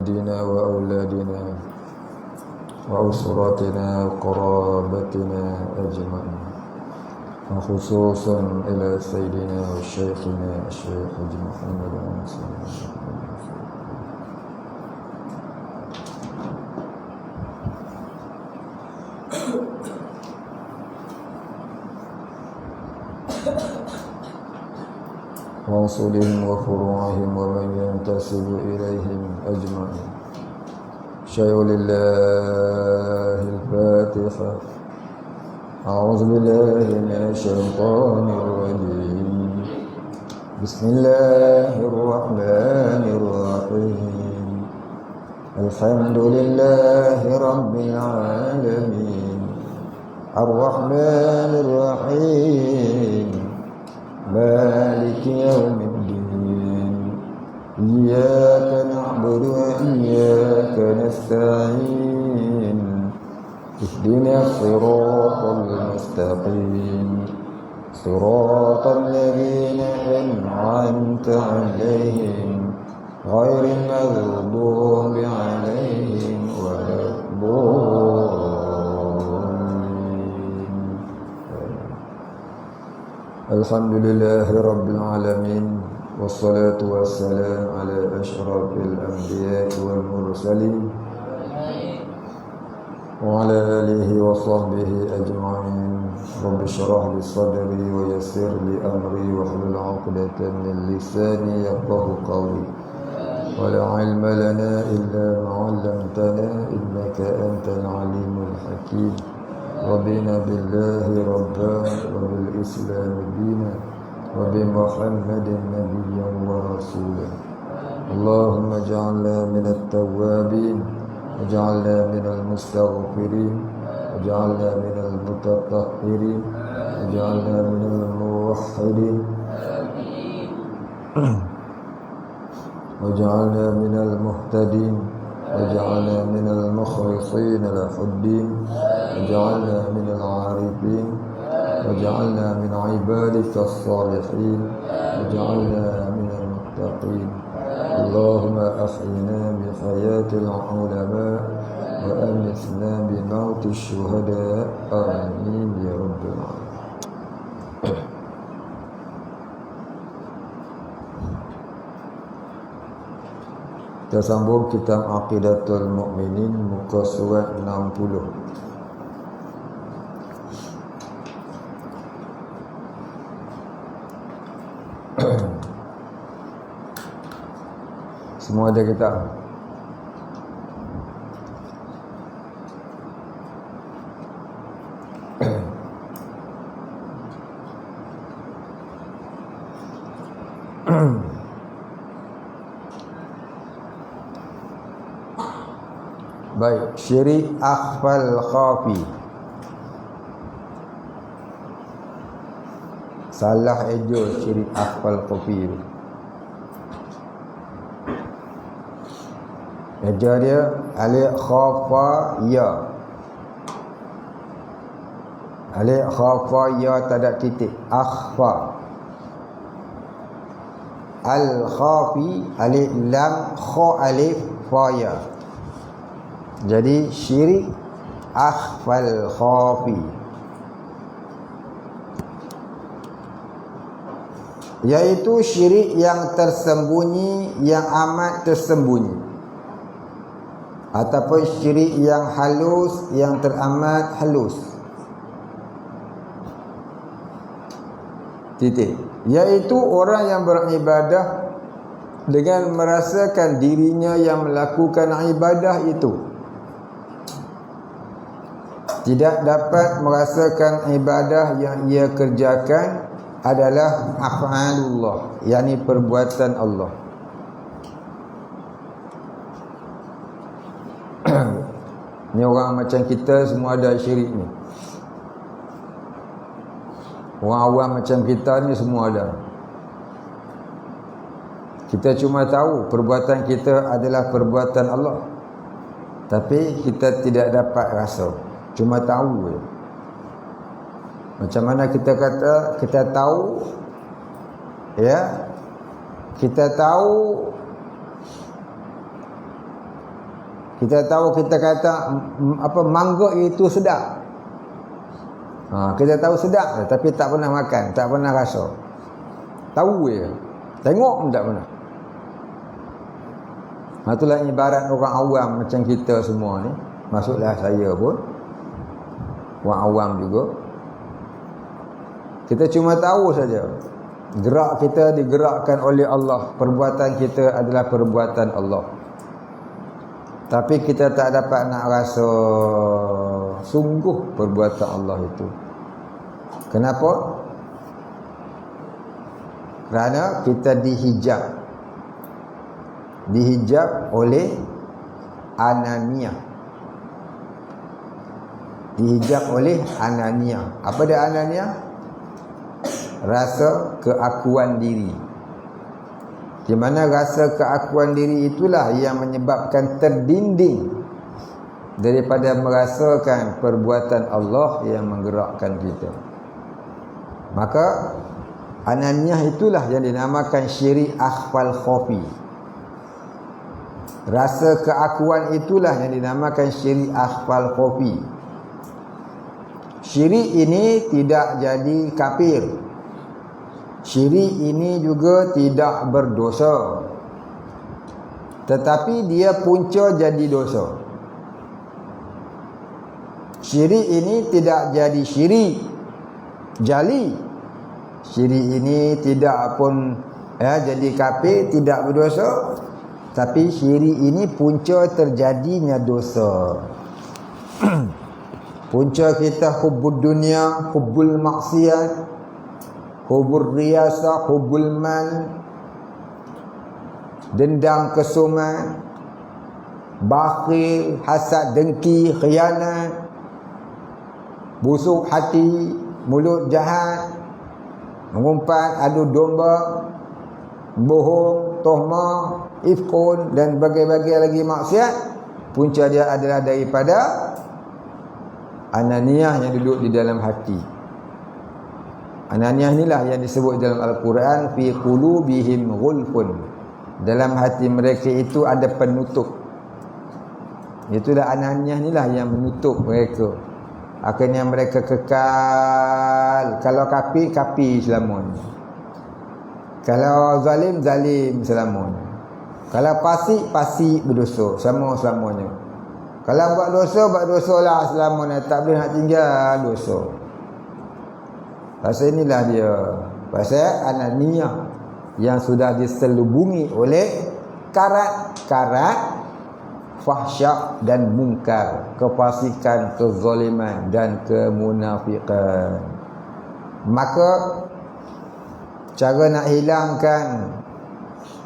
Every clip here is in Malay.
دينا وأولادنا وأسرتنا وقرابتنا أجمعين، وخصوصا إلى سيدنا وشيخنا الشيخ حجي محمد وأصولهم وفروعهم ومن ينتسب إليهم أجمعين. شيء لله الفاتحة. أعوذ بالله من الشيطان الرجيم. بسم الله الرحمن الرحيم. الحمد لله رب العالمين الرحمن الرحيم مالك يوم الدين إياك نعبد وإياك نستعين اهدنا الصراط المستقيم صراط الذين أنعمت عليهم غير المغضوب عليهم ولا الضالين. الحمد لله رب العالمين والصلاة والسلام على أشرف الأنبياء والمرسلين وعلى آله وصحبه أجمعين. رب اشرح لي صدري ويسر لي أمري واحلل عقدة من لساني يفقهوا قولي. ولا علم لنا إلا ما علمتنا إنك أنت العليم الحكيم. رضينا بالله ربا وبالإسلام دينا وبمحمد نبيا ورسولا. اللهم اجعلنا من التوابين واجعلنا من المستغفرين واجعلنا من المتطهرين واجعلنا من الموحدين واجعلنا من المهتدين واجعلنا من المخلصين له الدين واجعلنا من العارفين واجعلنا من عبادك الصالحين واجعلنا من المتقين. اللهم أحينا بحياة العلماء وأمتنا بموت الشهداء آمين يا رب العالمين. Kita sambung kitab Aqidatul Mu'minin muka surat 60. Semua ada kita. Baik, syirik akhfal khafi. Salah ejo syirik akhfal khafi. Ejo dia alif khafa ya. Alif khafa ya tak titik. Akhfa. Al khafi alif lam kha alif fa ya. Jadi syirik akhfal khafi, yaitu syirik yang tersembunyi, yang amat tersembunyi, ataupun syirik yang halus, yang teramat halus. Titik. Yaitu orang yang beribadah dengan merasakan dirinya yang melakukan ibadah itu tidak dapat merasakan ibadah yang ia kerjakan adalah af'alullah, yakni perbuatan Allah. Ni orang macam kita semua ada syirik ni. Orang awam macam kita ni semua ada. Kita cuma tahu perbuatan kita adalah perbuatan Allah, tapi kita tidak dapat rasa. Cuma tahu je. Macam mana kita kata kita tahu, ya, kita tahu Kita tahu, kita kata mangga itu sedap. Kita tahu sedap, tapi tak pernah makan, tak pernah rasa. Tahu je, tengok pun tak pernah. Itulah ibarat orang awam macam kita semua ni. Masuklah saya pun orang awam juga. Kita cuma tahu saja. Gerak kita digerakkan oleh Allah. Perbuatan kita adalah perbuatan Allah. Tapi kita tak dapat nak rasa sungguh perbuatan Allah itu. Kenapa? Kerana kita dihijab oleh ananiyah. Dihijab oleh ananiyah. Apa dia ananiyah? Rasa keakuan diri. Di mana rasa keakuan diri itulah yang menyebabkan terdinding daripada merasakan perbuatan Allah yang menggerakkan kita. Maka ananiyah itulah yang dinamakan syirik akhfal khafi. Rasa keakuan itulah yang dinamakan syirik akhfal khafi. Syirik ini tidak jadi kafir. Syirik ini juga tidak berdosa, tetapi dia punca jadi dosa. Syirik ini tidak jadi syirik jali. Syirik ini tidak pun jadi kafir, tidak berdosa, tapi syirik ini punca terjadinya dosa. Punca kita hubbud dunia, hubbul maksiat, hubur riyasa, hubul mal, dendam kesumat, bakhil, hasad, dengki, khianat, busuk hati, mulut jahat, mengumpat, adu domba, bohong, tohmah, ifkun dan berbagai-bagai lagi maksiat. Punca dia adalah daripada ananiyah yang duduk di dalam hati. Ananiyah inilah yang disebut dalam Al-Quran, fi qulubihim ghulfun. Dalam hati mereka itu ada penutup. Itulah ananiyah inilah yang menutup mereka. Akhirnya mereka kekal. Kalau kafir, kafir selamanya. Kalau zalim, zalim selamanya. Kalau fasik, fasik berdosa selama-selamanya. Kalau buat dosa lah selamanya. Tak boleh nak tinggal dosa. Pasal inilah dia. Pasal ananiyah yang sudah diselubungi oleh karat-karat fahsyak dan mungkar, kefasikan, kezaliman dan kemunafikan. Maka cara nak hilangkan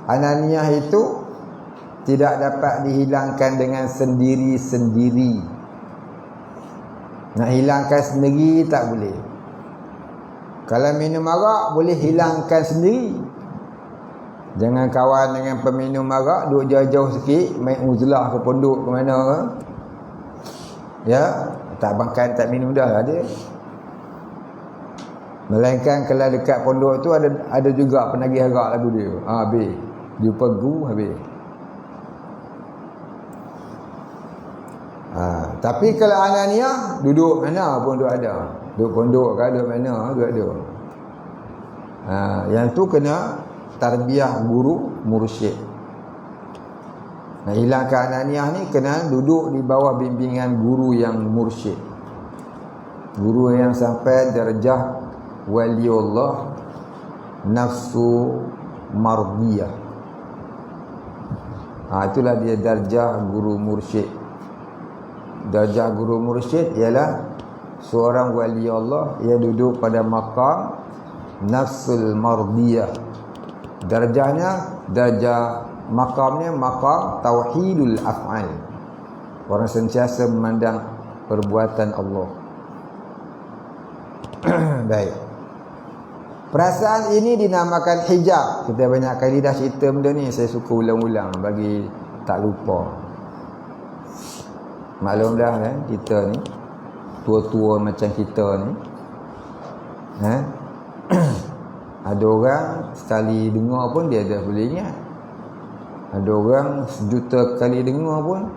ananiyah itu tidak dapat dihilangkan dengan sendiri-sendiri. Nak hilangkan sendiri tak boleh. Kalau minum arak boleh hilangkan sendiri. Jangan kawan dengan peminum arak, duduk jauh-jauh sikit, main uzlah ke pondok ke mana ke. Ya, tak makan, tak minum dah lah dia. Melainkan kalau dekat pondok tu ada juga penagih arak lagu dia. Habis. Jumpa guru habis. Tapi kalau ananiyah, duduk mana pun duduk ada. Duduk pondok ke duduk mana, duduk ada. Yang tu kena tarbiyah guru mursyid. Nah, hilangkan ananiyah ni kena duduk di bawah bimbingan guru yang mursyid. Guru yang sampai darjah waliullah nafsu mardiyah. Itulah dia darjah guru mursyid. Darjah guru mursyid ialah seorang wali Allah yang duduk pada maqam nafsul mardiyah. Darjahnya, darjah maqamnya maqam tauhidul af'al. Orang sentiasa memandang perbuatan Allah. Baik. Perasaan ini dinamakan hijab. Kita banyak kali dah cerita benda ni, saya suka ulang-ulang bagi tak lupa. Maklum dah kan, kita ni tua-tua macam kita ni, ada orang sekali dengar pun dia dah boleh ingat. Ada orang sejuta kali dengar pun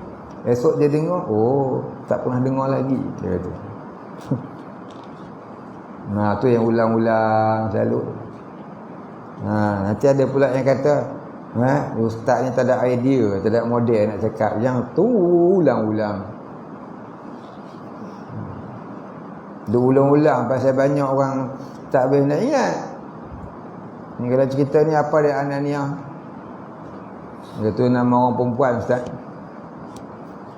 Esok dia dengar, oh tak pernah dengar lagi, dia kata. Nah, tu yang ulang-ulang selalu. Nanti ada pula yang kata, ustaz ni tak ada idea, tak ada model nak cakap. Yang tu ulang-ulang. Dia ulang-ulang pasal banyak orang tak boleh nak ingat. Ni kalau cerita ni apa dia Ananiah? Dia tu nama orang perempuan ustaz.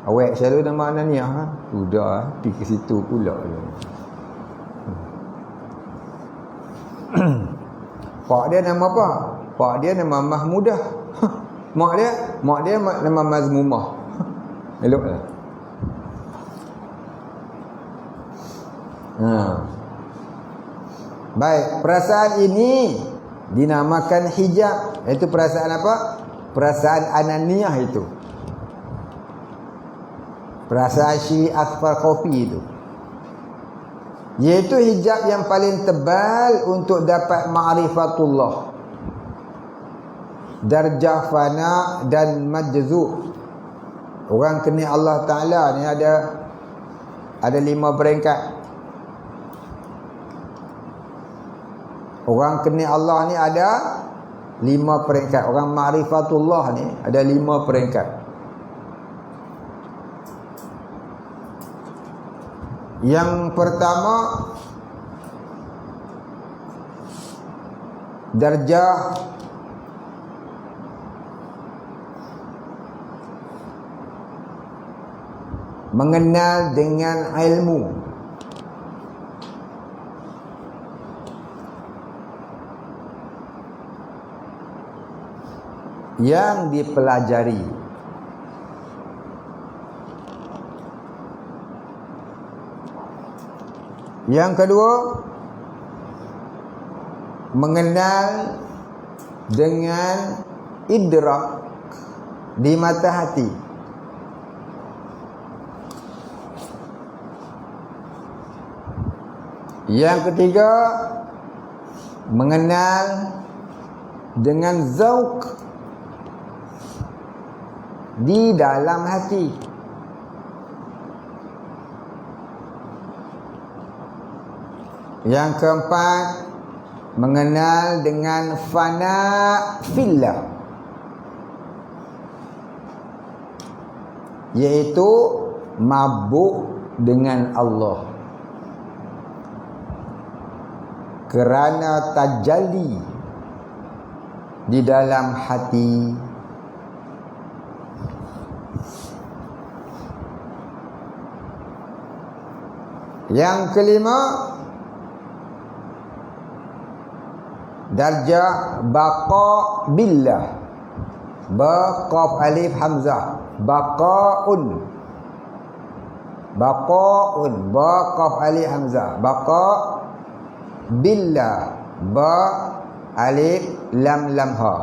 Awak selalu nama Ananiah ha? Sudah pergi ke situ pula dia. Pak dia nama apa? Pak dia nama Mahmudah. Mak dia nama Mazmumah. Eloklah. Baik, perasaan ini dinamakan hijab. Itu perasaan apa? Perasaan Ananiah itu. Perasaan Syiah Kopi itu. Iaitu hijab yang paling tebal untuk dapat ma'rifatullah. Darjah fana dan majzub. Orang kenal Allah Ta'ala ni ada 5 peringkat. Orang kenal Allah ni ada 5 peringkat. Orang ma'rifatullah ni ada 5 peringkat. Yang pertama, darjah mengenal dengan ilmu. Yang dipelajari. Yang kedua, mengenal dengan idrak di mata hati. Yang ketiga, mengenal dengan zauq di dalam hati. Yang keempat, mengenal dengan fana fillah, iaitu mabuk dengan Allah kerana tajalli di dalam hati. Yang kelima, darjah baqa billah. Ba qaf alif hamzah, baqaun. Baqaun, ba qaf alif hamzah, baqa billah, ba alif lam lam ha,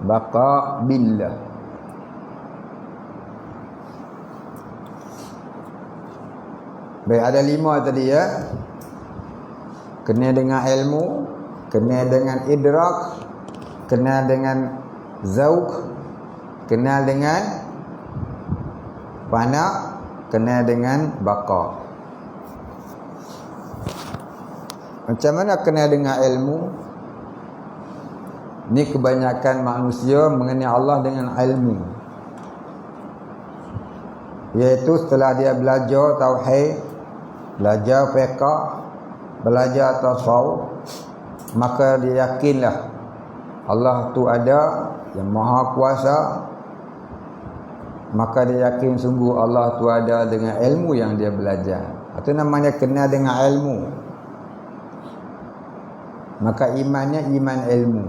baqa billah. Baik, ada 5 tadi ya. Kena dengan ilmu, kenal dengan idrak, kenal dengan zauq, kenal dengan fana, kenal dengan baqa. Macam mana kenal dengan ilmu? Ni kebanyakan manusia mengenal Allah dengan ilmu, iaitu setelah dia belajar tauhid, belajar fiqh, belajar tasawuf, maka dia yakinlah Allah tu ada, yang maha kuasa. Maka dia yakin sungguh Allah tu ada dengan ilmu yang dia belajar. Itu namanya kenal dengan ilmu. Maka imannya iman ilmu.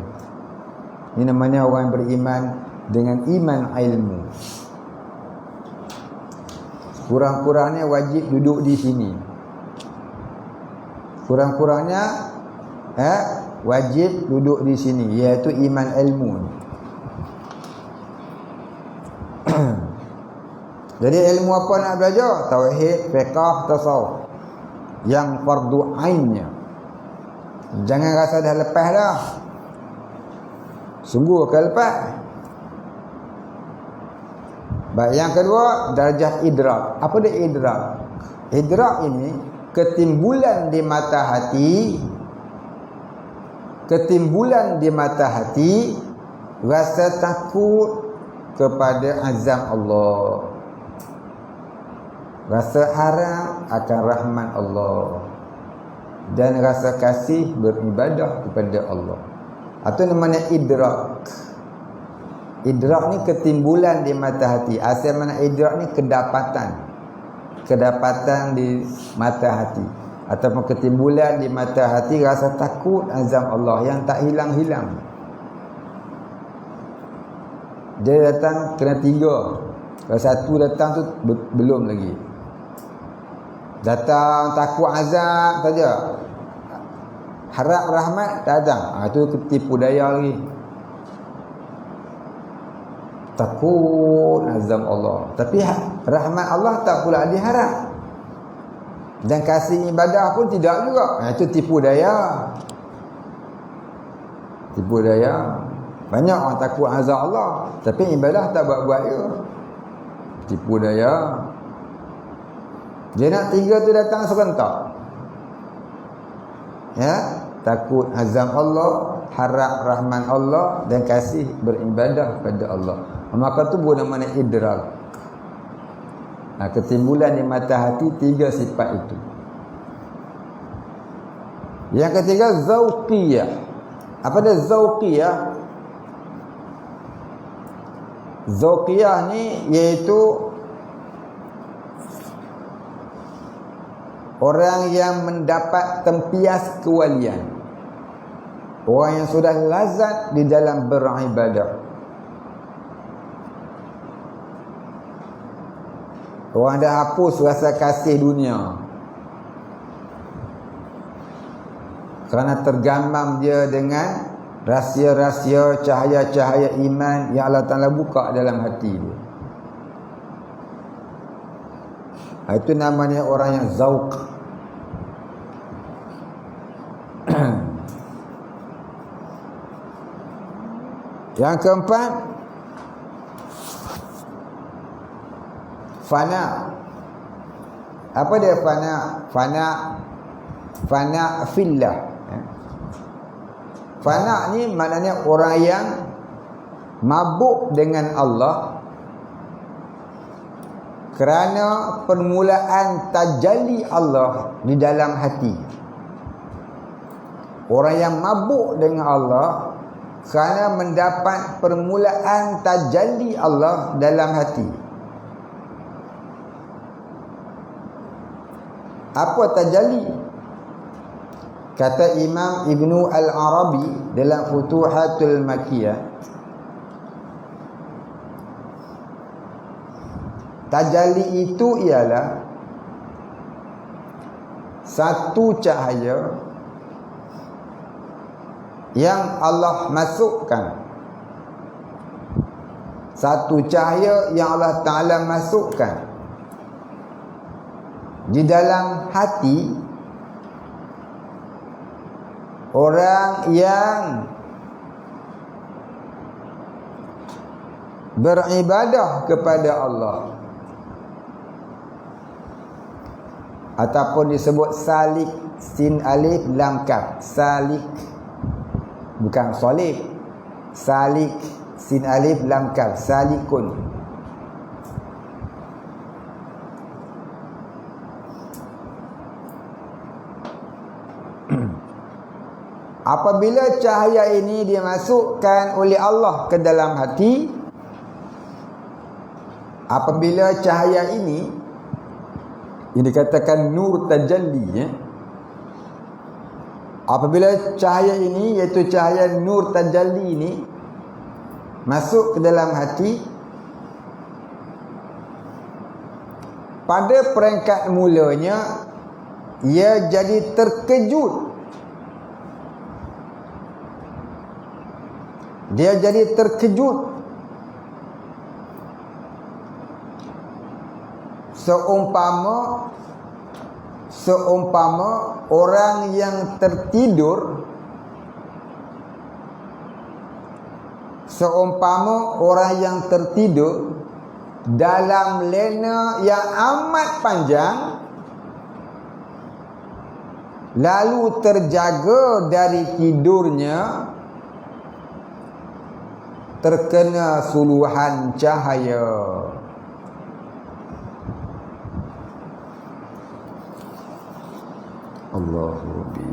Ini namanya orang beriman dengan iman ilmu. Kurang-kurangnya wajib duduk di sini. Kurang-kurangnya wajib duduk di sini, iaitu iman ilmu. Jadi ilmu apa nak belajar? Tauhid, fiqh, tasawuf, yang fardu ainnya. Jangan rasa dah lepas dah. Sungguh akan lepas. Baik, yang kedua darjah idrak. Apa dia idrak? Idrak ini ketimbulan di mata hati, ketimbulan di mata hati rasa takut kepada azab Allah, rasa harap akan rahmat Allah, dan rasa kasih beribadah kepada Allah. Itu namanya idrak. Idrak ni ketimbulan di mata hati. Asal mana idrak ni kedapatan. Kedapatan di mata hati. Ataupun ketimbulan di mata hati rasa takut azab Allah yang tak hilang-hilang. Dia datang kena 3. Kalau 1 datang tu belum lagi. Datang takut azab saja. Harap rahmat tak datang. Itu tipu daya lagi. Takut azab Allah, tapi rahmat Allah tak pula diharap, dan kasih ibadah pun tidak juga. Itu tipu daya. Tipu daya. Banyak orang takut azab Allah tapi ibadah tak buat-buat juga. Tipu daya. Dia nak 3 tu datang serentak. Ya, takut azab Allah, harap rahmat Allah, dan kasih beribadah pada Allah. Maka tu bukan namanya idrak. Ketimbulan di mata hati 3 sifat itu. Yang ketiga zauqiyah. Apa dia zauqiyah? Zauqiyah ni iaitu orang yang mendapat tempias kewalian, orang yang sudah lazat di dalam beribadah, orang dah hapus rasa kasih dunia kerana tergamam dia dengan rahsia-rahsia, cahaya-cahaya iman yang Allah Ta'ala buka dalam hati dia. Itu namanya orang yang zauq. Yang keempat, fana. Apa dia fana? Fana fillah. Fana ni maknanya orang yang mabuk dengan Allah kerana permulaan tajalli Allah di dalam hati. Orang yang mabuk dengan Allah kerana mendapat permulaan tajalli Allah dalam hati. Apa tajalli? Kata Imam Ibnu Al-Arabi dalam Futuhatul Makkiyah, tajalli itu ialah satu cahaya yang Allah masukkan, satu cahaya yang Allah Ta'ala masukkan di dalam hati orang yang beribadah kepada Allah, ataupun disebut salik, sin alif lam kaf. Salik, bukan solid. Salik, sin alif lam kaf. Salikun. Apabila cahaya ini dimasukkan oleh Allah ke dalam hati, apabila cahaya ini dikatakan nur tajalli, ya. Apabila cahaya ini, iaitu cahaya nur tajalli ini masuk ke dalam hati, pada peringkat mulanya ia jadi terkejut. Dia jadi terkejut, seumpama orang yang tertidur, dalam lena yang amat panjang, lalu terjaga dari tidurnya terkena suluhan cahaya. Allahu Rabbi.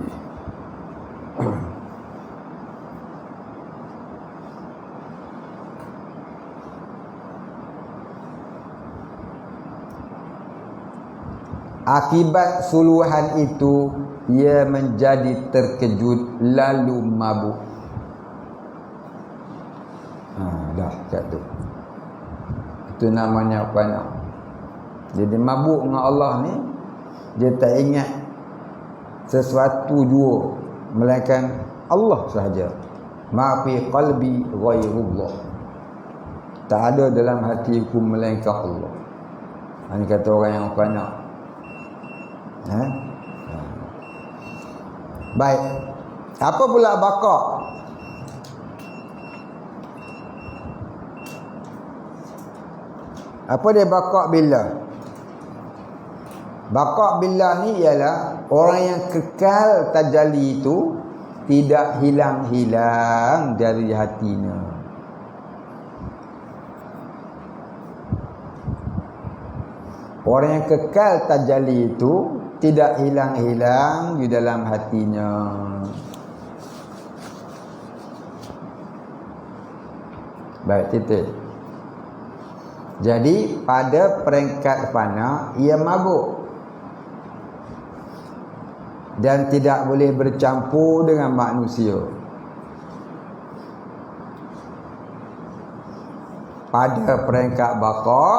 Akibat suluhan itu, ia menjadi terkejut lalu mabuk. Dah kat tu. Itu namanya apa nak? Jadi mabuk dengan Allah ni, dia tak ingat sesuatu jua melainkan Allah sahaja. Ma fi qalbi ghairullah. Tak ada dalam hatiku melainkan Allah. Ini kata orang yang banyak. Baik. Apa pula bakak? Apa dia bakak billah? Bakak billah ni ialah orang yang kekal tajalli itu tidak hilang-hilang dari hatinya. Orang yang kekal tajalli itu tidak hilang-hilang di dalam hatinya. Baik, titik. Jadi pada peringkat fana ia mabuk dan tidak boleh bercampur dengan manusia. Pada peringkat baqa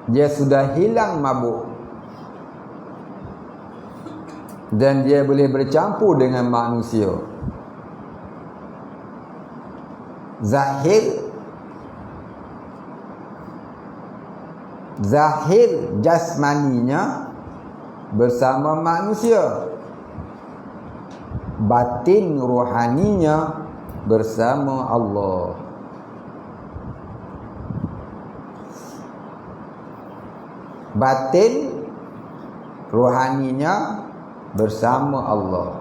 dia sudah hilang mabuk dan dia boleh bercampur dengan manusia. Zahir jasmaninya bersama manusia, batin rohaninya bersama Allah. Batin rohaninya bersama Allah.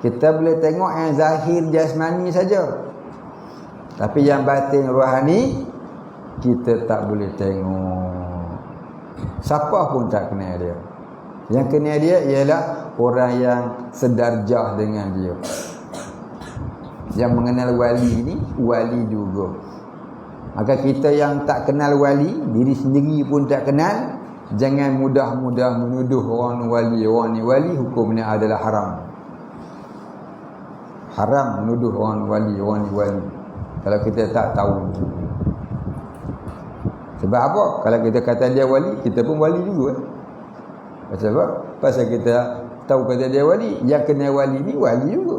Kita boleh tengok yang zahir jasmani saja, tapi yang batin rohani kita tak boleh tengok. Siapa pun tak kenal dia. Yang kenal dia ialah orang yang sedarjah dengan dia. Yang mengenal wali ni, wali juga. Maka kita yang tak kenal wali, diri sendiri pun tak kenal, jangan mudah-mudah menuduh orang wali. Orang ni wali, hukumnya adalah haram. Haram menuduh orang wali, orang ni wali, kalau kita tak tahu. Sebab apa? Kalau kita kata dia wali, kita pun wali juga. Pasal apa? Pasal kita tahu kata dia wali, yang kena wali ni wali juga.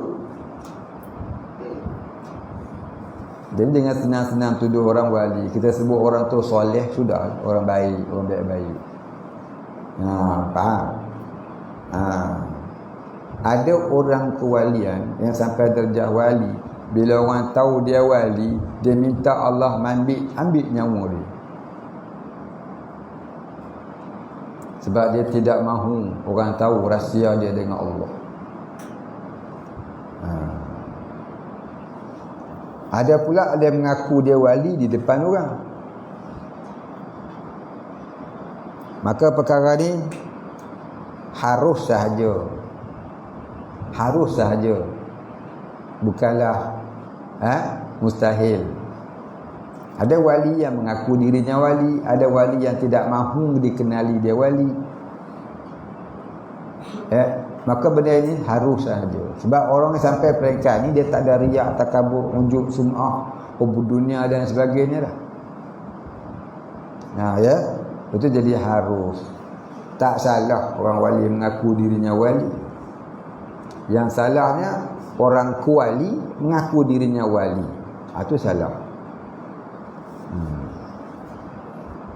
Jadi dengan senang-senang tuduh orang wali, kita sebut orang tu soleh, sudah, orang baik, orang baik-baik. Faham? Ada orang kewalian yang sampai darjah wali, bila orang tahu dia wali, dia minta Allah ambil nyawa dia. Sebab dia tidak mahu orang tahu rahsia dia dengan Allah. Ada pula dia mengaku dia wali di depan orang. Maka perkara ni harus sahaja. Bukanlah mustahil. Ada wali yang mengaku dirinya wali, ada wali yang tidak mahu dikenali dia wali. Maka benda ini harus sahaja. Sebab orang yang sampai peringkat ni, dia tak ada riak, takabur, unjuk, sum'ah, hubud dunia dan sebagainya dah. Itu jadi harus. Tak salah orang wali mengaku dirinya wali. Yang salahnya orang kuali mengaku dirinya wali. Itu salah.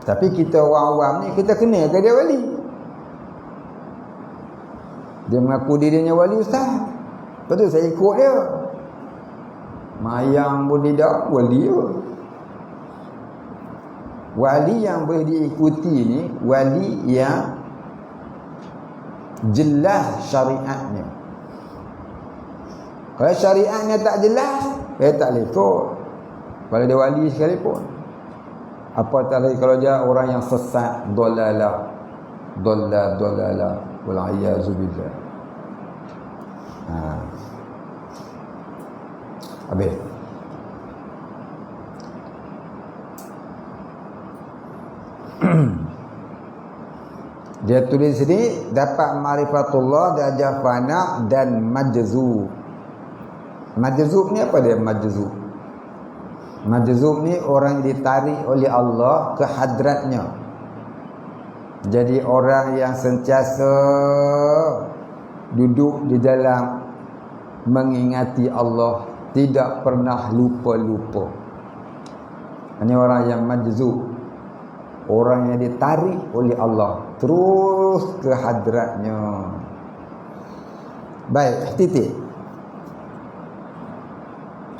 Tapi kita orang awam ni, kita kenal ke dia wali? Dia mengaku dirinya wali, ustaz. Betul, saya ikut dia. Mayang pun tidak, wali pun. Wali yang boleh diikuti ni wali yang jelas syariatnya. Kalau syariatnya tak jelas, tak boleh ikut. Kalau dia wali sekalipun. Apatah lagi kalau dia orang yang sesat, dolalah wal a'yazu billah. Habis. Dia tulis sini dapat ma'rifatullah, darjah fana dan majzub. Majzub ni apa dia majzub? Majzub ni orang yang ditarik oleh Allah ke hadratnya. Jadi orang yang sentiasa duduk di dalam mengingati Allah, tidak pernah lupa-lupa. Ini orang yang majzub. Orang yang ditarik oleh Allah terus ke hadratnya. Baik, titik.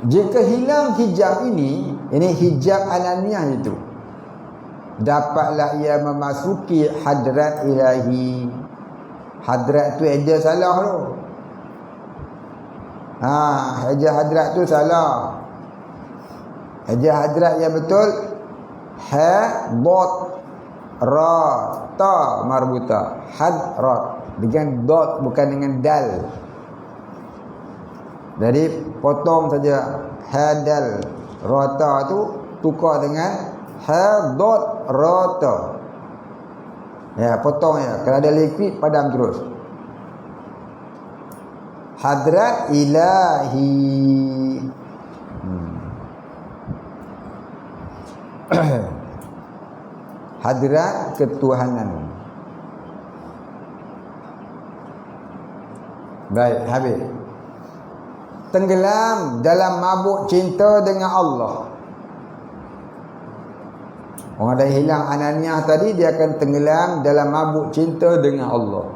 Jika hilang hijab ini hijab alaniah itu, dapatlah ia memasuki hadrat ilahi. Hadrat tu eja salah tu. Eja hadrat tu salah. Eja hadrat yang betul ha dot ra ta marbuta, hadrat dengan dot bukan dengan dal. Jadi potong saja hadal rata tu, tukar dengan ha dot rata. Ya, potong ya. Kalau ada liquid padam terus. Hadrat ilahi. Hadrat ketuhanan. Baik, habis. Tenggelam dalam mabuk cinta dengan Allah. Orang dah hilang ananiah tadi, dia akan tenggelam dalam mabuk cinta dengan Allah.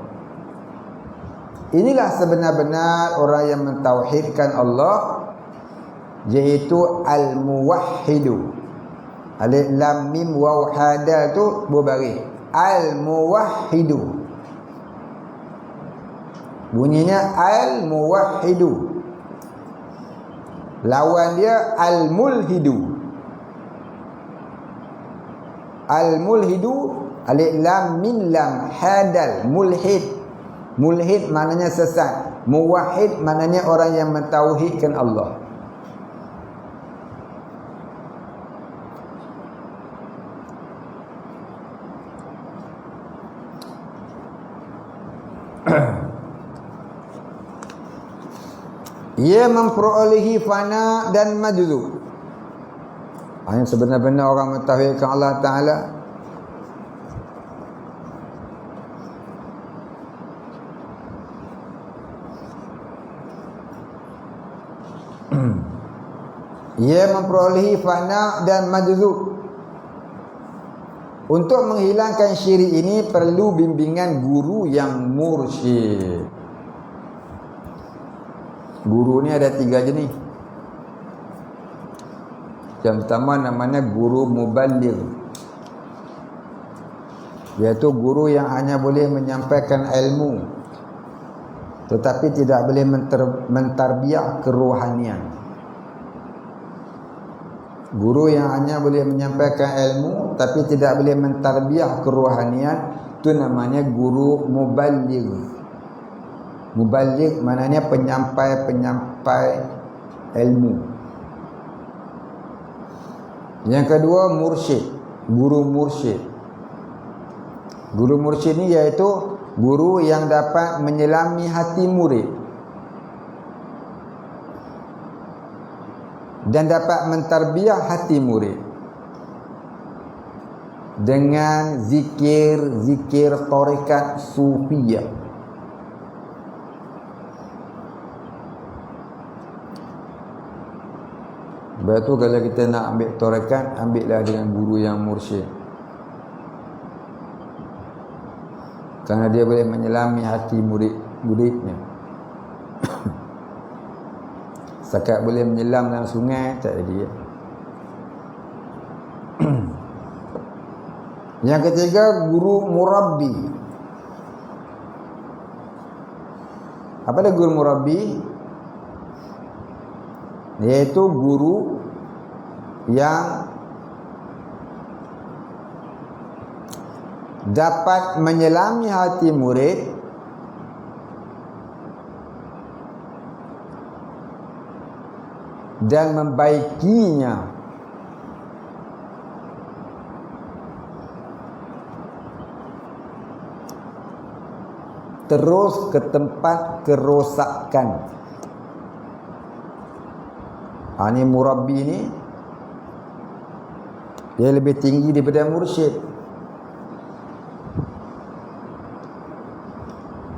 Inilah sebenar-benar orang yang mentauhidkan Allah, iaitu al-muwahhidu. Alif lam mim waw hadal tu berbaris. Al-muwahhidu. Bunyinya al-muwahhidu. Lawan dia al-mulhidu. Al-mulhidu alif lam min lam hadal mulhid. Mulhid maknanya sesat. Muwahhid maknanya orang yang mentauhidkan Allah. Ia memperolehi fana dan majzub. Yang sebenar-benar orang mentauhidkan Allah Ta'ala, ia memperolehi fana dan majzub. Untuk menghilangkan syirik ini perlu bimbingan guru yang mursyid. Guru ni ada 3 jenis. Yang pertama namanya guru muballigh, iaitu guru yang hanya boleh menyampaikan ilmu tetapi tidak boleh mentarbiah kerohanian. Guru yang hanya boleh menyampaikan ilmu tapi tidak boleh mentarbiah kerohanian, itu namanya guru muballigh. Muballigh maknanya penyampai ilmu. Yang kedua mursyid, guru mursyid. Guru mursyid ni iaitu guru yang dapat menyelami hati murid dan dapat mentarbiah hati murid dengan zikir tarekat sufiyah. Sebab tu kalau kita nak ambil tarekat, ambillah dengan guru yang mursyid. Kerana dia boleh menyelami hati murid-muridnya. Setakat boleh menyelam dalam sungai, tak jadi. Yang ketiga, guru murabbi. Apa dia guru murabbi? Yaitu guru yang dapat menyelami hati murid dan membaikinya terus ke tempat kerosakan. Ini murabbi ni dia lebih tinggi daripada mursyid.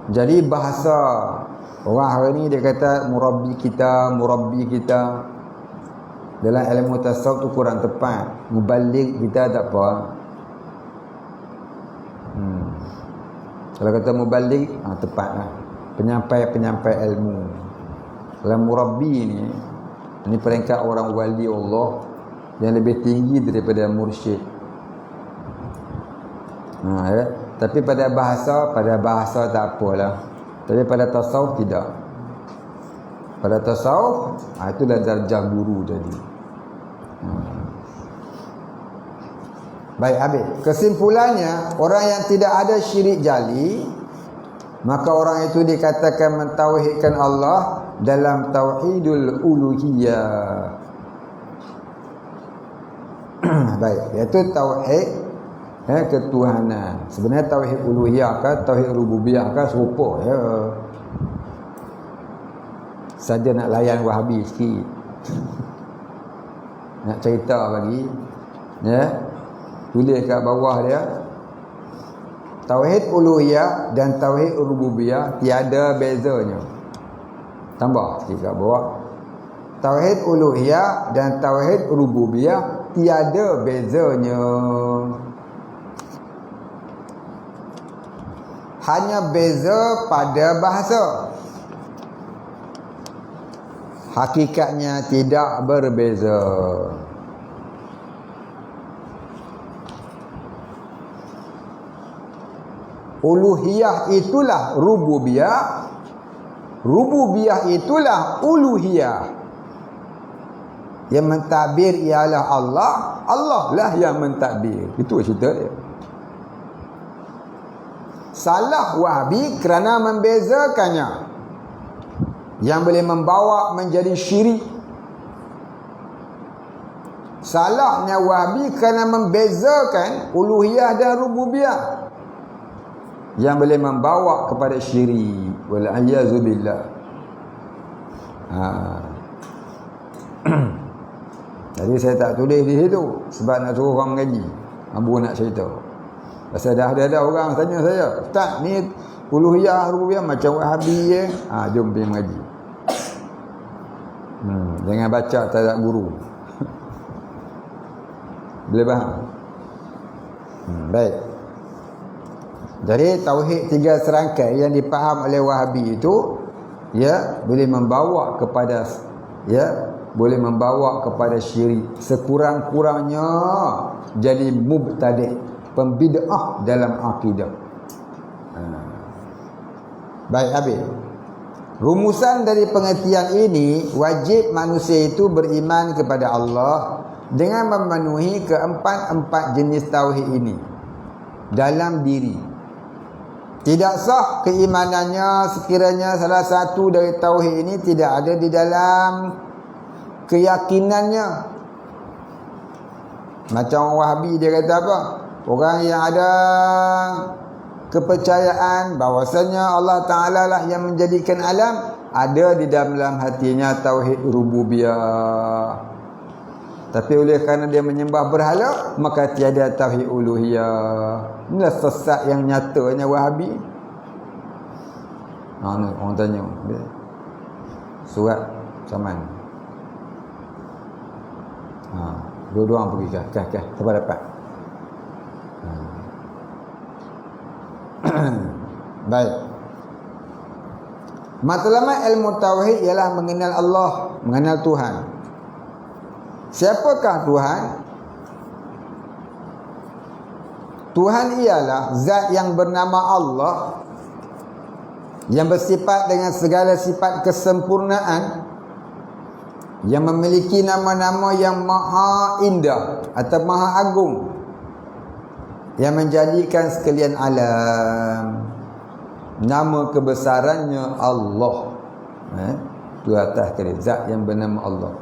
Jadi bahasa orang hari ni dia kata murabbi kita dalam ilmu tasawuf tu kurang tepat. Muballigh kita tak apa. Kalau kata muballigh tepatlah. Penyampai ilmu. Kalau murabbi ni ini peringkat orang wali Allah yang lebih tinggi daripada mursyid. Ya. Tapi pada bahasa tak apalah. Tapi pada tasawuf tidak. Pada tasawuf itu dah darjah guru tadi. Baik, habis. Kesimpulannya, orang yang tidak ada syirik jali, maka orang itu dikatakan mentauhidkan Allah dalam tauhidul uluhiyah. Baik, iaitu tauhid ketuhanan. Sebenarnya tauhid uluhiyah ke tauhid rububiyah ke serupa ya. Saja nak layan Wahabi sikit. Nak cerita bagi ya. Tulis kat bawah dia. Tauhid uluhiyah dan tauhid rububiyah tiada bezanya. Tambah sikit kat bawah. Tauhid uluhiyah dan tauhid rububiyah tiada bezanya. Hanya beza pada bahasa. Hakikatnya tidak berbeza. Uluhiyah itulah rububiyah. Rububiyah itulah uluhiyah. Yang mentadbir ialah Allah. Allah lah yang mentadbir. Itu cerita dia. Salah Wahabi kerana membezakannya, yang boleh membawa menjadi syirik. Salahnya Wahabi kerana membezakan uluhiyah dan rububiyah, yang boleh membawa kepada syirik. Wal'iyyazubillah. Jadi saya tak tulis di situ sebab nak suruh orang mengaji. Abu nak cerita. Pasal dah ada orang tanya saya, "Ustaz, ni uluhiyah rububiyah macam Wahabi je." Jom pergi mengaji. Jangan baca tak ada guru. Boleh faham? Baik. Jadi tauhid tiga serangkai yang dipaham oleh Wahabi itu boleh membawa kepada syirik. Sekurang-kurangnya jadi mubtadi', pembid'ah dalam akidah. Baik, habis. Rumusan dari pengertian ini, wajib manusia itu beriman kepada Allah dengan memenuhi keempat-empat jenis tauhid ini dalam diri. Tidak sah keimanannya sekiranya salah satu dari tauhid ini tidak ada di dalam keyakinannya. Macam Wahabi dia kata apa? Orang yang ada kepercayaan bahawasanya Allah Ta'ala lah yang menjadikan alam, ada di dalam hatinya tauhid rububiyah. Tapi oleh kerana dia menyembah berhala, maka tiada tauhid uluhiyah. Inilah sesat yang nyatanya Wahabi. Orang tanya surat Saman. Dua-dua orang pergi kah? Siapa dapat? Baik. Matlamat ilmu tauhid ialah mengenal Allah, mengenal Tuhan. Siapakah Tuhan? Tuhan ialah zat yang bernama Allah, yang bersifat dengan segala sifat kesempurnaan, yang memiliki nama-nama yang maha indah atau maha agung, yang menjadikan sekalian alam nama kebesarannya Allah. Tu atas kali zat yang bernama Allah.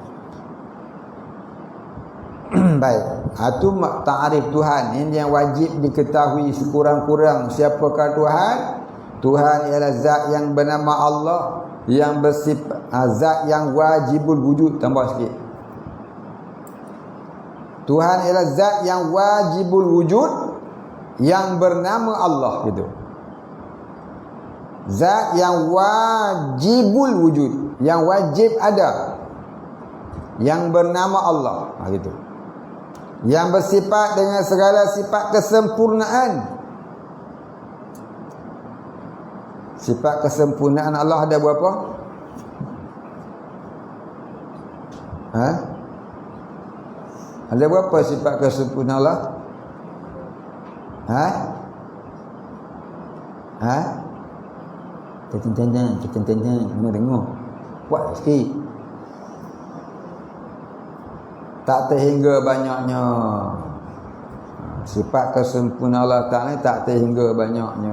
Baik, itu ta'arif Tuhan. Ini yang wajib diketahui sekurang-kurang. Siapakah Tuhan? Tuhan ialah zat yang bernama Allah, yang bersifat zat yang wajibul wujud. Tambah sikit. Tuhan ialah zat yang wajibul wujud, yang bernama Allah, gitu. Zat yang wajibul wujud, yang wajib ada, yang bernama Allah, gitu. Yang bersifat dengan segala sifat kesempurnaan. Sifat kesempurnaan Allah ada berapa? Ada berapa sifat kesempurnaan Allah? Kita dengar. Buat sikit. Tak terhingga banyaknya. Sifat kesempurnaan Allah Ta'ala tak terhingga banyaknya.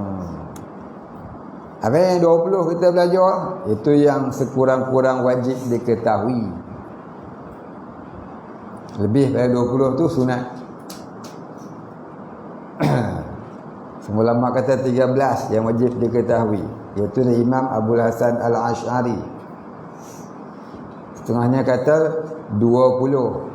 Apa yang 20 kita belajar, itu yang sekurang-kurang wajib diketahui. Lebih dari 20 tu sunat. Semula mak kata 13 yang wajib diketahui, iaitu Imam Abul Hasan Al-Ash'ari. Setengahnya kata 20,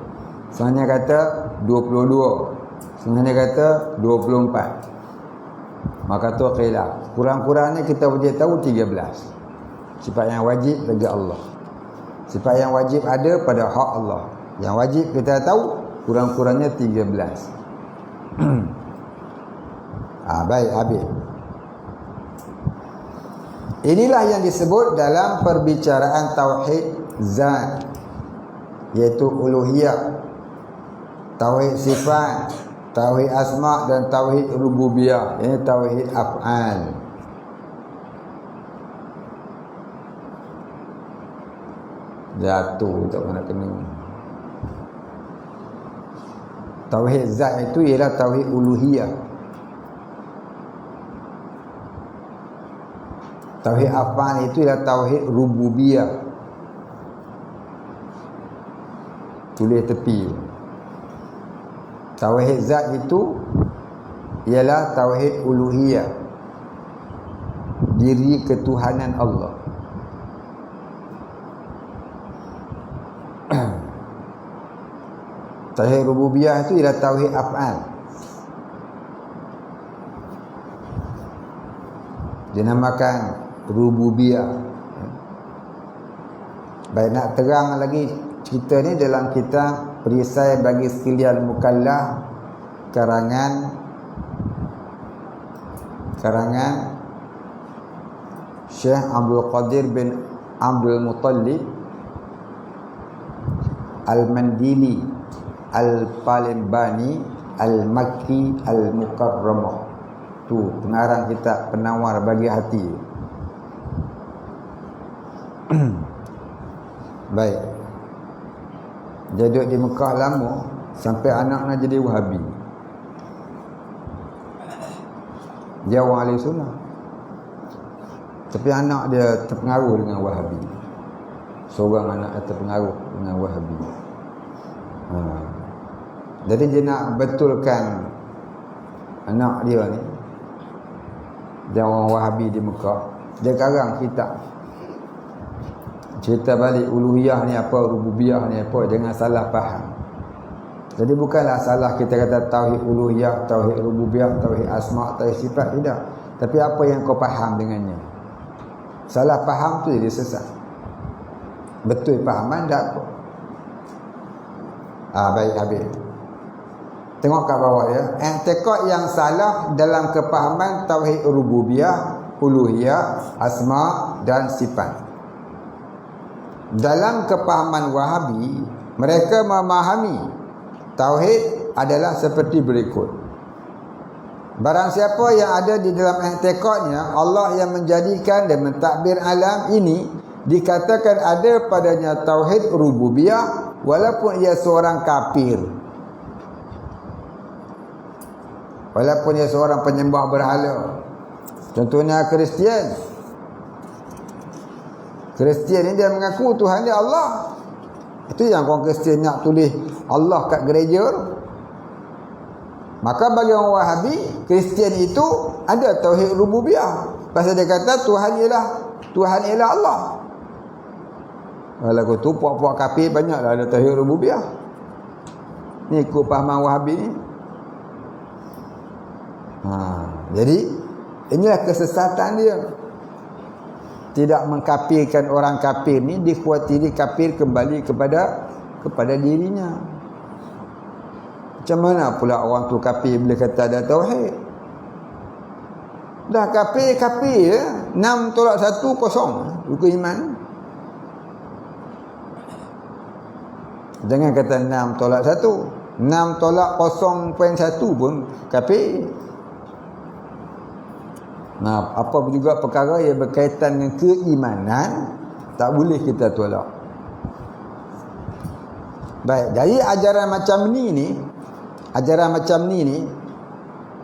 setengahnya kata 22, setengahnya kata 24. Maka tu khilaf. Kurang-kurangnya kita wajib tahu 13. Sifat yang wajib bagi Allah. Sifat yang wajib ada pada hak Allah. Yang wajib kita tahu kurang-kurangnya 13. Baik, habis. Inilah yang disebut dalam perbicaraan tauhid zat, iaitu uluhiyah, tauhid sifat, tauhid asma' dan tauhid rububiyah. Ini tauhid af'al. Jatuh tak pernah kena. Tauhid zat itu ialah tauhid uluhiyah. Tauhid af'al itu ialah tauhid rububiyah. Tulis tepi. Tauhid zat itu ialah tauhid uluhiyah, diri ketuhanan Allah. Tauhid rububiyah itu ialah tauhid af'al. Dinamakan rububiyah. Baik, nak terang lagi cerita ni dalam kitab Perisai bagi sekalian mukallaf, karangan Syekh Abdul Qadir bin Abdul Muttalib Al-Mandili Al-Palembani Al-Makki Al-Mukarramah. Tu pengarang kitab Penawar bagi Hati. Baik. Dia duduk di Mekah lama sampai anaknya jadi Wahabi. Dia orang ahli sunnah, tapi anak dia terpengaruh dengan Wahabi. Seorang anak terpengaruh dengan Wahabi. Jadi dia nak betulkan anak dia ni, dia orang Wahabi di Mekah. Dia karang kitab, cerita balik uluhiyah ni apa, rububiyah ni apa, jangan salah faham. Jadi bukanlah salah kita kata tauhid uluhiyah, tauhid rububiyah, tauhid asma', tauhid sifat, tidak. Tapi apa yang kau faham dengannya. Salah faham tu jadi sesat. Betul fahaman tak apa. Baik, habis. Tengok kat bawah ya. I'tiqad yang salah dalam kepahaman tauhid rububiyah, uluhiyah, asma' dan sifat. Dalam kepahaman Wahabi, mereka memahami tauhid adalah seperti berikut. Barang siapa yang ada di dalam i'tiqadnya Allah yang menjadikan dan mentadbir alam ini, dikatakan ada padanya tauhid rububiyah walaupun ia seorang kafir. Walaupun ia seorang penyembah berhala. Contohnya Kristian. Kristian ni dia mengaku Tuhan dia Allah. Itu yang orang Kristian nak tulis Allah kat gereja. Maka bagi orang Wahabi, Kristian itu ada tauhid rububiyah. Pasal dia kata Tuhan ialah Allah. Kalau tu puak-puak kafir banyaklah ada tauhid rububiyah. Ni ikut pahaman Wahabi ni. Jadi inilah kesesatan dia. Tidak mengkafirkan orang kafir ni, dikhawatiri kafir kembali kepada dirinya. Macam mana pula orang tu kafir bila kata ada tauhid? Dah kafir ya. 6 tolak 1 kosong rukun iman. Jangan kata 6 tolak 1. 6 tolak 0.1 pun kafir. Nah, apa juga perkara yang berkaitan dengan keimanan tak boleh kita tolak. Baik, dari ajaran macam ni,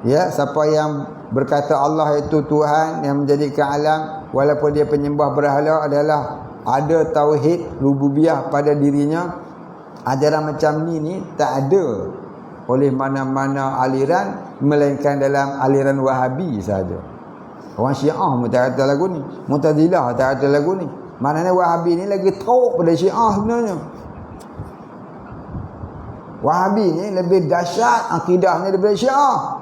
ya, siapa yang berkata Allah itu Tuhan yang menjadikan alam walaupun dia penyembah berhala adalah ada tauhid rububiyah pada dirinya. Ajaran macam ni tak ada oleh mana-mana aliran melainkan dalam aliran Wahabi saja. Orang Syiah pun tak kata lagu ni, Mu'tazilah tak kata lagu ni. Maknanya Wahabi ni lagi teruk pada Syiah sebenarnya. Wahabi ni lebih dahsyat akidahnya daripada Syiah.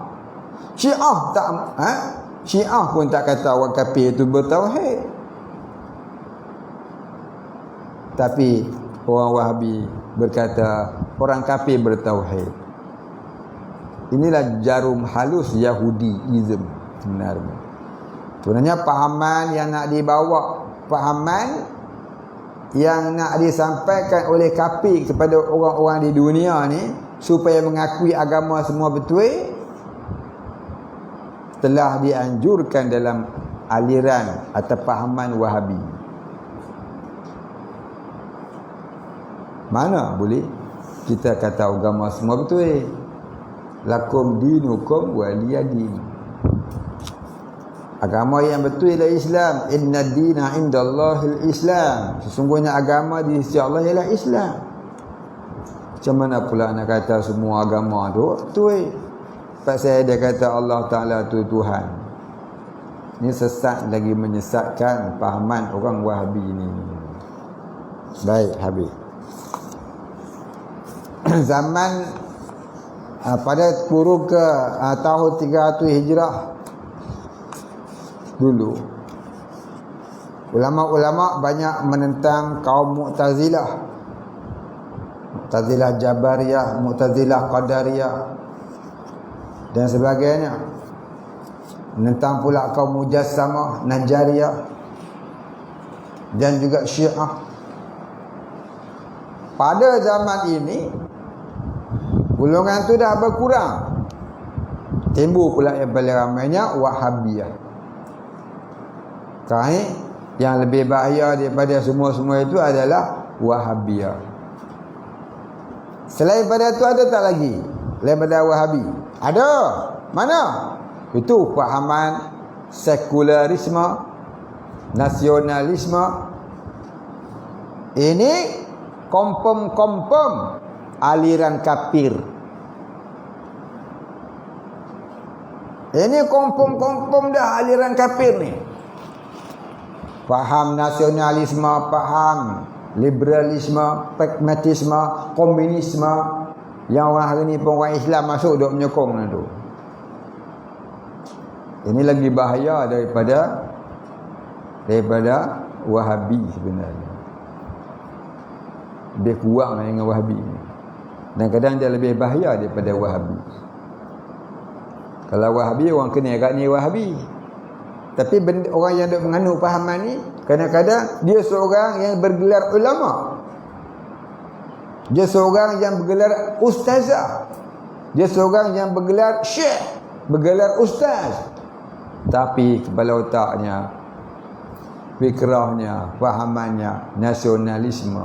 Syiah pun tak kata orang kafir itu bertauhid. Tapi orang Wahabi berkata orang kafir bertauhid. Inilah jarum halus Yahudiism sebenarnya. Sebenarnya pahaman yang nak dibawa, pahaman yang nak disampaikan oleh kafir kepada orang-orang di dunia ni supaya mengakui agama semua betul, telah dianjurkan dalam aliran atau pahaman Wahabi. Mana boleh kita kata agama semua betul? Lakum dinukum waliyadin. Agama yang betul ialah Islam. Inna dina indallahil Islam. Sesungguhnya agama di sisi Allah ialah Islam. Macam mana pula nak kata semua agama tu betul? Pasal dia kata Allah Ta'ala tu Tuhan. Ini sesat lagi menyesatkan pahaman orang Wahabi ni. Baik, habis. Zaman pada kurun ke tahun 300 Hijrah dulu, ulama-ulama banyak menentang kaum Mu'tazilah, Mu'tazilah Jabariyah, Mu'tazilah Qadariyah dan sebagainya. Menentang pula kaum Mujassamah, Najariyah dan juga Syiah. Pada zaman ini golongan tu dah berkurang. Timbul pula yang paling ramainya Wahabiyah. Yang lebih bahaya daripada semua-semua itu adalah Wahabiyah. Selain pada itu ada tak lagi? Selain pada Wahabi? Ada. Mana? Itu pahaman sekularisme, nasionalisme. Ini kompom-kompom aliran kafir. Ini kompom-kompom dah aliran kafir ni. Faham nasionalisme, faham liberalisme, pragmatisme, komunisme. Yang orang hari ni pun orang Islam masuk duk menyokong tu. Ini lagi bahaya daripada Wahabi sebenarnya. Lebih kurang dengan Wahabi ni. Dan kadang dia lebih bahaya daripada Wahabi. Kalau Wahabi orang kena kat ni Wahabi. Tapi orang yang duk menganut pahaman ni kadang-kadang dia seorang yang bergelar ulama. Dia seorang yang bergelar ustazah. Dia seorang yang bergelar syekh. bergelar ustaz, tapi kepala otaknya, fikrahnya, fahamannya nasionalisme,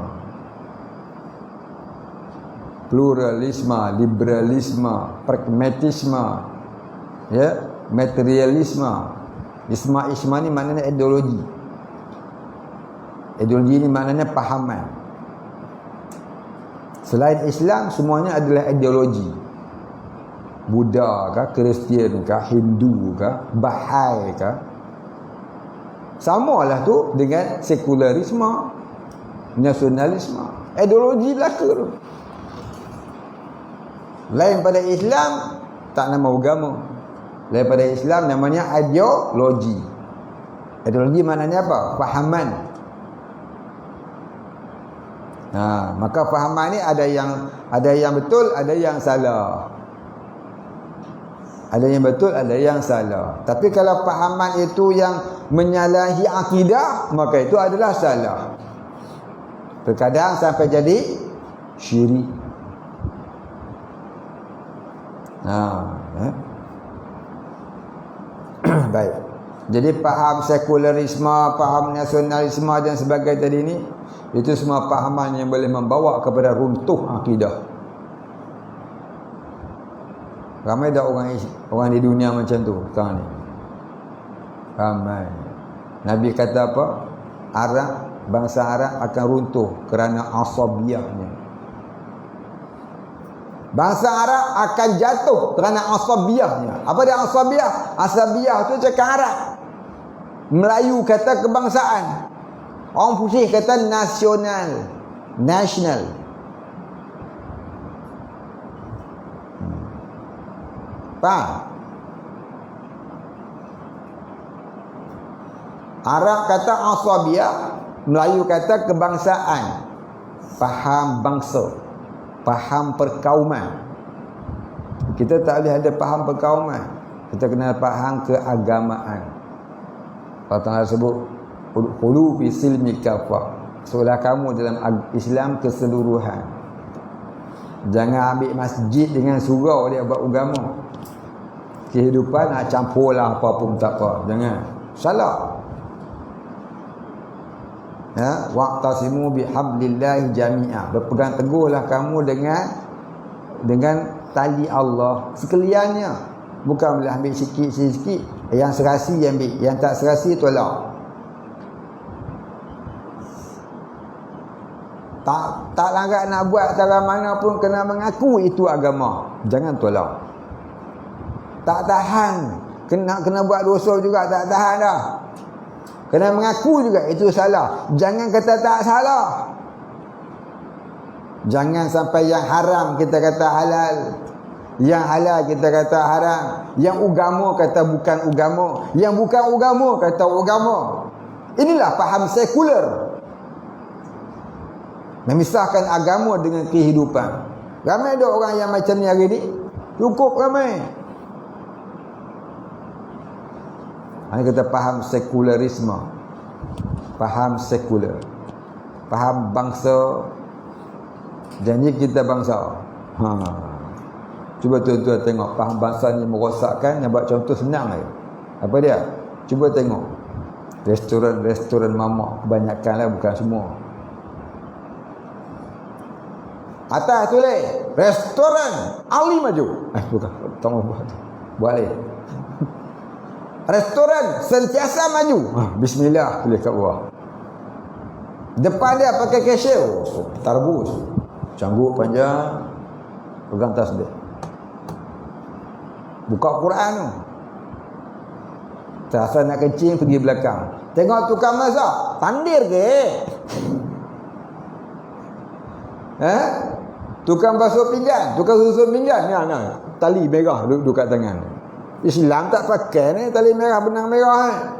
pluralisme, liberalisme, pragmatisme, ya, materialisme. Isma ni maknanya ideologi. Ideologi ni maknanya pahaman. Selain Islam, semuanya adalah ideologi. Buddha kah, Kristian kah, Hindu kah, Bahai kah, samalah tu dengan sekularisme, nasionalisme. Ideologi belaka tu. Lain pada Islam, tak nama agama. Lain pada Islam namanya ideologi. Ideologi maknanya apa? Fahaman. Maka fahaman ni ada yang betul, ada yang salah. Ada yang betul, ada yang salah. Tapi kalau fahaman itu yang menyalahi akidah, maka itu adalah salah. Terkadang sampai jadi syirik. Baik. Jadi faham sekularisme, faham nasionalisme dan sebagainya tadi ni, itu semua fahaman yang boleh membawa kepada runtuh akidah. Ramai dah orang di dunia macam tu sekarang ni. Ramai. Nabi kata apa? Bangsa Arab akan runtuh kerana asabiyahnya. Bangsa Arab akan jatuh kerana asabiyahnya. Apa dia asabiyah? Asabiyah tu cakap Arab. Melayu kata kebangsaan. Orang putih kata nasional. National. Faham? Arab kata asabiyah, Melayu kata kebangsaan. Faham bangsa, faham perkauman. Kita tak boleh ada faham perkauman, kita kena faham keagamaan. Allah Ta'ala sebut udkhulu fi silmi kafah, solah kamu dalam Islam keseluruhan. Jangan ambil masjid dengan surau dia buat agama. Kehidupan nak campurlah apa pun tak apa. Jangan. Salah. Ya, waqtasimu bihablillahi jami'a. Berpegang teguhlah kamu dengan tali Allah sekaliannya. Bukan boleh ambil sikit-sikit, yang serasi ambil, yang tak serasi tolak. Tak langgar nak buat cara mana pun kena mengaku itu agama. Jangan tolak. Tak tahan, kena buat dosa juga tak tahan dah. Kena mengaku juga itu salah. Jangan kata tak salah. Jangan sampai yang haram kita kata halal, yang halal kita kata haram, yang agama kata bukan agama, yang bukan agama kata agama. Inilah faham sekular, memisahkan agama dengan kehidupan. Ramai ada orang yang macam ni hari ni. Cukup ramai. Ini kita faham sekularisme, faham sekular, faham bangsa, janji kita bangsa. Cuba tuan-tuan tengok, faham bangsa ni merosakkan. Yang buat contoh senang je. Apa dia? Cuba tengok restoran mamak, kebanyakanlah, bukan semua. Atas tulis restoran Ali Maju. Bukan, tolong buat lagi. Restoran sentiasa maju. Bismillah tulis kat bawah. Depan dia pakai cashier, tarbus, canggut panjang, pegang tasbih, buka Quran tu. Terasa nak kencing, pergi belakang. Tengok tukang masak, tandir ke? Tukang basuh pinggan, tukang susun pinggan, ni tali merah duduk kat tangan. Islam tak pakai ni tali merah, benang merah.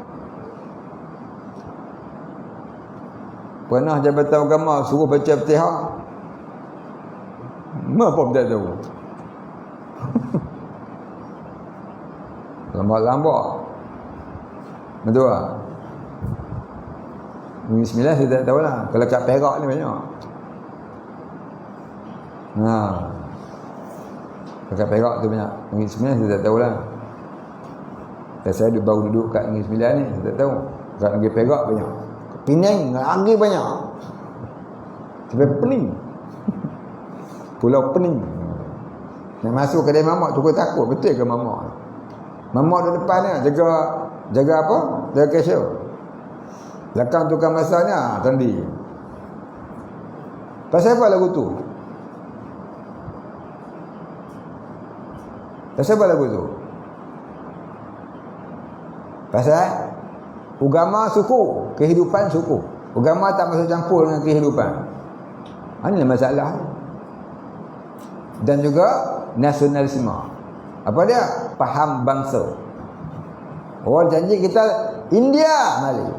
Pernah Jabatan Agama suruh baca Fatihah, apa pun tak tahu. Lambat-lambat. Betul tak? Bismillah saya tak tahu lah. Kalau kat Perak ni banyak. Dekat Perak tu banyak. Bismillah saya tak tahu lah. Dan saya baru duduk kat Negeri Sembilan ni, saya tak tahu. Kat Negeri Perak banyak. Penang lagi banyak. Sampai Pening. Pulau Pening. Nak masuk kedai mamak tu kau takut. Betul ke mamak? Mamak di depan ni jaga apa? Jaga cashier. Belakang tukang masaknya tandi. Pasal apa lagu tu? Pasal apa lagu tu? Pasal agama suku, kehidupan suku. Agama tak masuk campur dengan kehidupan. Inilah masalah. Dan juga nasionalisme. Apa dia? Faham bangsa. Orang janji kita India Mali.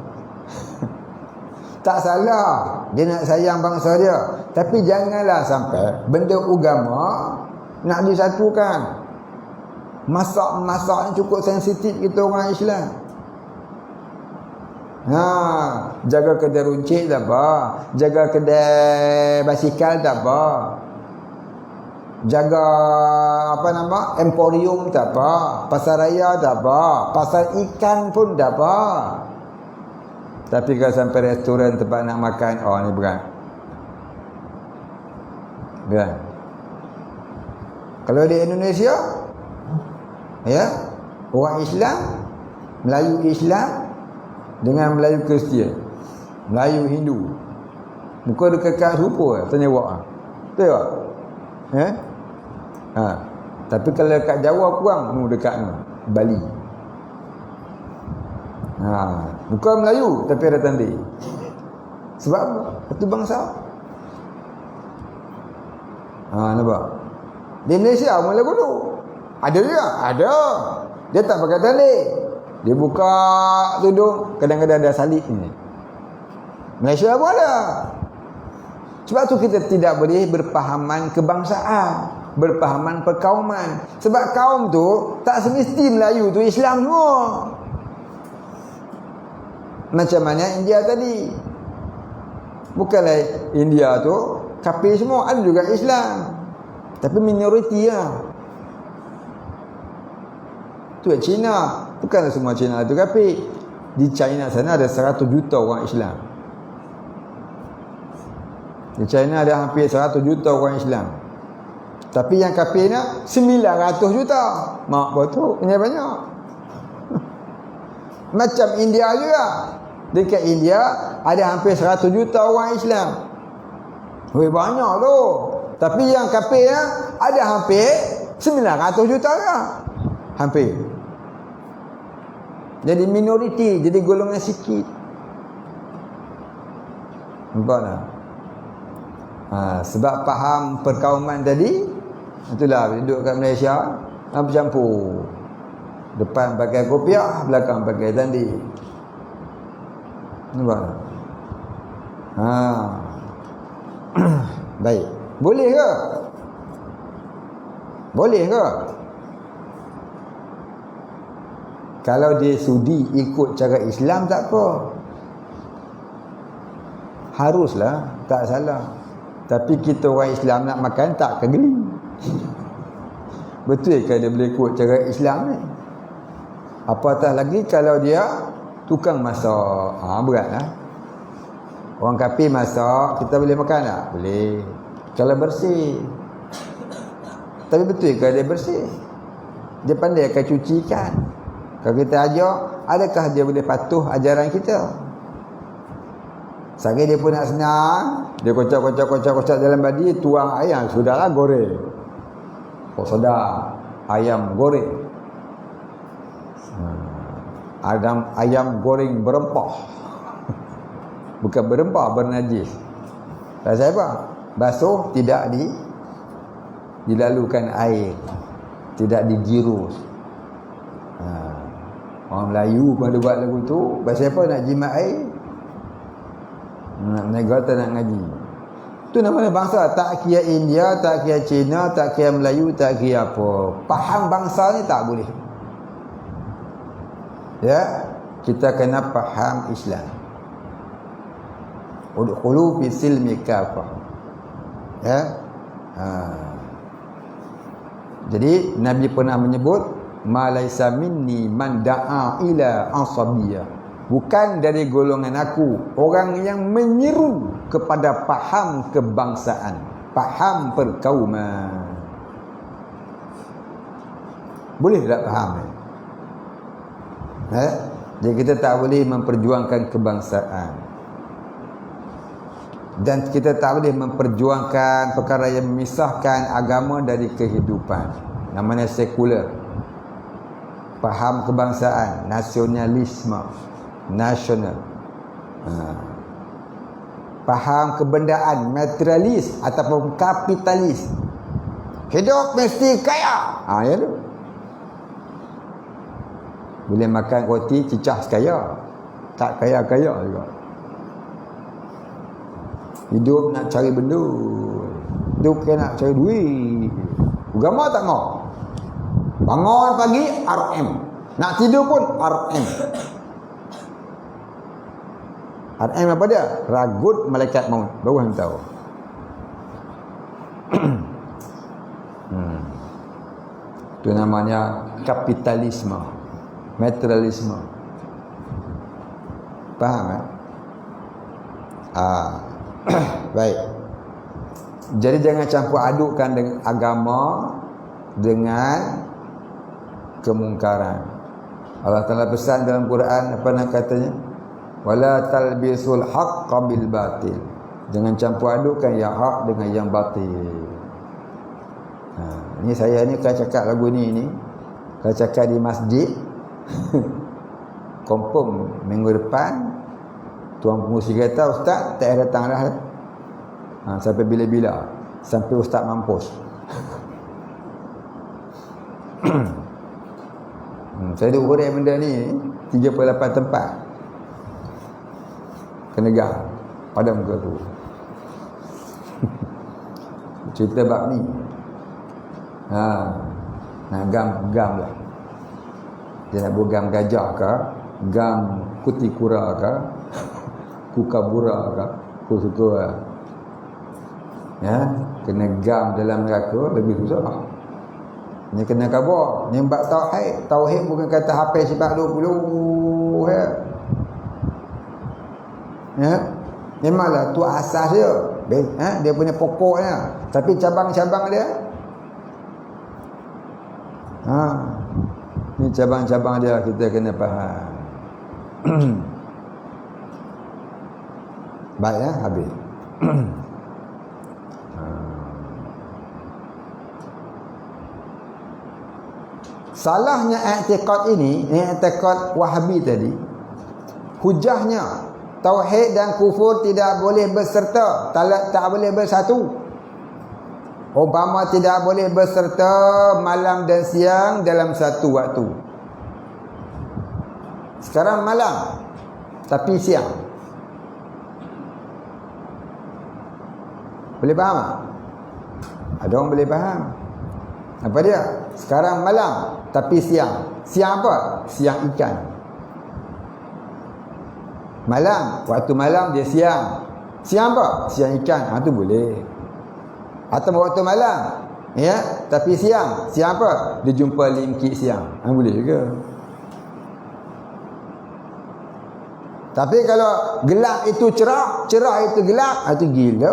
Tak salah, dia nak sayang bangsa dia. Tapi janganlah sampai benda agama nak disatukan. Masak-masak ni cukup sensitif kita orang Islam. Jaga kedai runcit tak apa, jaga kedai basikal tak apa, jaga emporium tak apa, pasar raya tak apa, pasar ikan pun tak apa. Tapi kalau sampai restoran tempat nak makan, ni berat. Berat. Kalau di Indonesia, ya, orang Islam, Melayu Islam dengan Melayu Kristian, Melayu Hindu, muka dekat serupa tanya awak. Betul tak? Tapi kalau dekat Jawa kurang, dekat Bali. Muka Melayu tapi ada tanding. Sebab apa? Satu bangsa. Nampak? Di Malaysia mula dulu. Ada juga? Ada. Dia tak pakai tanding. Dia buka tudung, kadang-kadang ada salib ni. Malaysia pun ada. Sebab tu kita tidak boleh berpahaman kebangsaan, berpahaman perkauman. Sebab kaum tu tak semesti Melayu tu Islam semua. Macam mana India tadi. Bukanlah India tu kafir semua, ada juga Islam. Tapi minoriti lah. Tu China, bukanlah semua China tu kafir. Di China sana ada 100 juta orang Islam. Di China ada hampir 100 juta orang Islam. Tapi yang kafirnya 900 juta. Mak betul, ini banyak. Macam India juga. Dekat India ada hampir 100 juta orang Islam. Banyak tu. Tapi yang kafirnya ada hampir 900 juta juga. Hampir. Jadi minoriti, jadi golongan sikit. Nampak tak? Sebab faham perkauman tadi, itulah duduk kat Malaysia, bercampur. Depan pakai kopiah, belakang pakai tandi. Nampak tak? Baik. Boleh ke? Boleh ke? Kalau dia sudi ikut cara Islam tak apa. Haruslah, tak salah. Tapi kita orang Islam nak makan tak kegeli. Betul ke dia boleh ikut cara Islam ni? Apatah lagi kalau dia tukang masak. Beratlah. Orang kafir masak, kita boleh makan tak? Boleh. Kalau bersih. Tapi betul ke dia bersih? Dia pandai akan cuci ikan. Kalau kita ajak, adakah dia boleh patuh ajaran kita? Sekali dia pun nak senang, dia kocak dalam badi, tuang ayam, sudahlah goreng. Sudah ayam goreng. Ayam goreng berempah. Bukan berempah, bernajis. Pasal apa? Basuh, tidak dilalukan air, tidak digirus. Orang Melayu pun ada buat lagu tu. Pasal apa nak jimat air? Nak negara nak ngaji. Tu namanya bangsa. Tak kira India, tak kira China, tak kira Melayu, tak kira apa. Faham bangsa ni tak boleh. Ya, kita kena faham Islam. Udkhulu fi silmi kafah. Ya. Jadi Nabi pernah menyebut ma laisa minni man da'a ila asabiyah. Bukan dari golongan aku orang yang menyeru kepada faham kebangsaan, faham perkauman. Boleh tak faham? Jadi kita tak boleh memperjuangkan kebangsaan, dan kita tak boleh memperjuangkan perkara yang memisahkan agama dari kehidupan. Namanya sekular. Faham kebangsaan, nasionalisme, nasional. Faham kebendaan, materialis ataupun kapitalis. Hidup mesti kaya. Ya tu. Boleh makan roti cicah sekaya, tak kaya-kaya juga. Hidup nak cari benda, hidup nak cari duit. Agama tak mau. Bangun pagi RM, nak tidur pun RM. RM apa dia? Ragut malaikat maut. Baru hang tahu. Itu namanya kapitalisme, materialisme. Faham? Baik. Jadi jangan campur adukkan dengan agama dengan kemungkaran. Allah Taala pesan dalam Quran, apa nak katanya? Wala talbisul haqqa bil batil. Jangan campur adukkan yang hak dengan yang batil. Ni saya ni kalau cakap lagu ni kalau cakap di masjid confirm minggu depan tuan pengurusi kata, ustaz tak datang dah. Sampai bila-bila? Sampai ustaz mampus. Saya ada urut benda ni 38 tempat kenegah pada muka tu. Cerita bab ni. Nak gam lah. Dia nak buat gam gajah ke, gam kutikura ke, kukabura ke, kusuka. Ya, kena gam dalam neraka lebih susah. Ni kena khabar. Ni bab tauhid. Tauhid bukan kata hafal sifat 20 ya. Ya. Memanglah tu asas dia. Dia punya pokoknya. Tapi cabang-cabang dia ni cabang-cabang dia kita kena faham. Baik ya, habis. Salahnya i'tiqad ini, i'tiqad Wahabi tadi, hujahnya tauhid dan kufur tidak boleh berserta, tak boleh bersatu. Obama tidak boleh berserta malam dan siang dalam satu waktu. Sekarang malam tapi siang. Boleh faham tak? Ada orang boleh faham. Apa dia? Sekarang malam tapi siang. Siang apa? Siang ikan. Malam, waktu malam dia siang. Siang apa? Siang ikan. Itu boleh. Atau waktu malam, ya, tapi siang. Siang apa? Dia jumpa limkik siang. Boleh juga. Tapi kalau gelap itu cerah, cerah itu gelap, itu gila.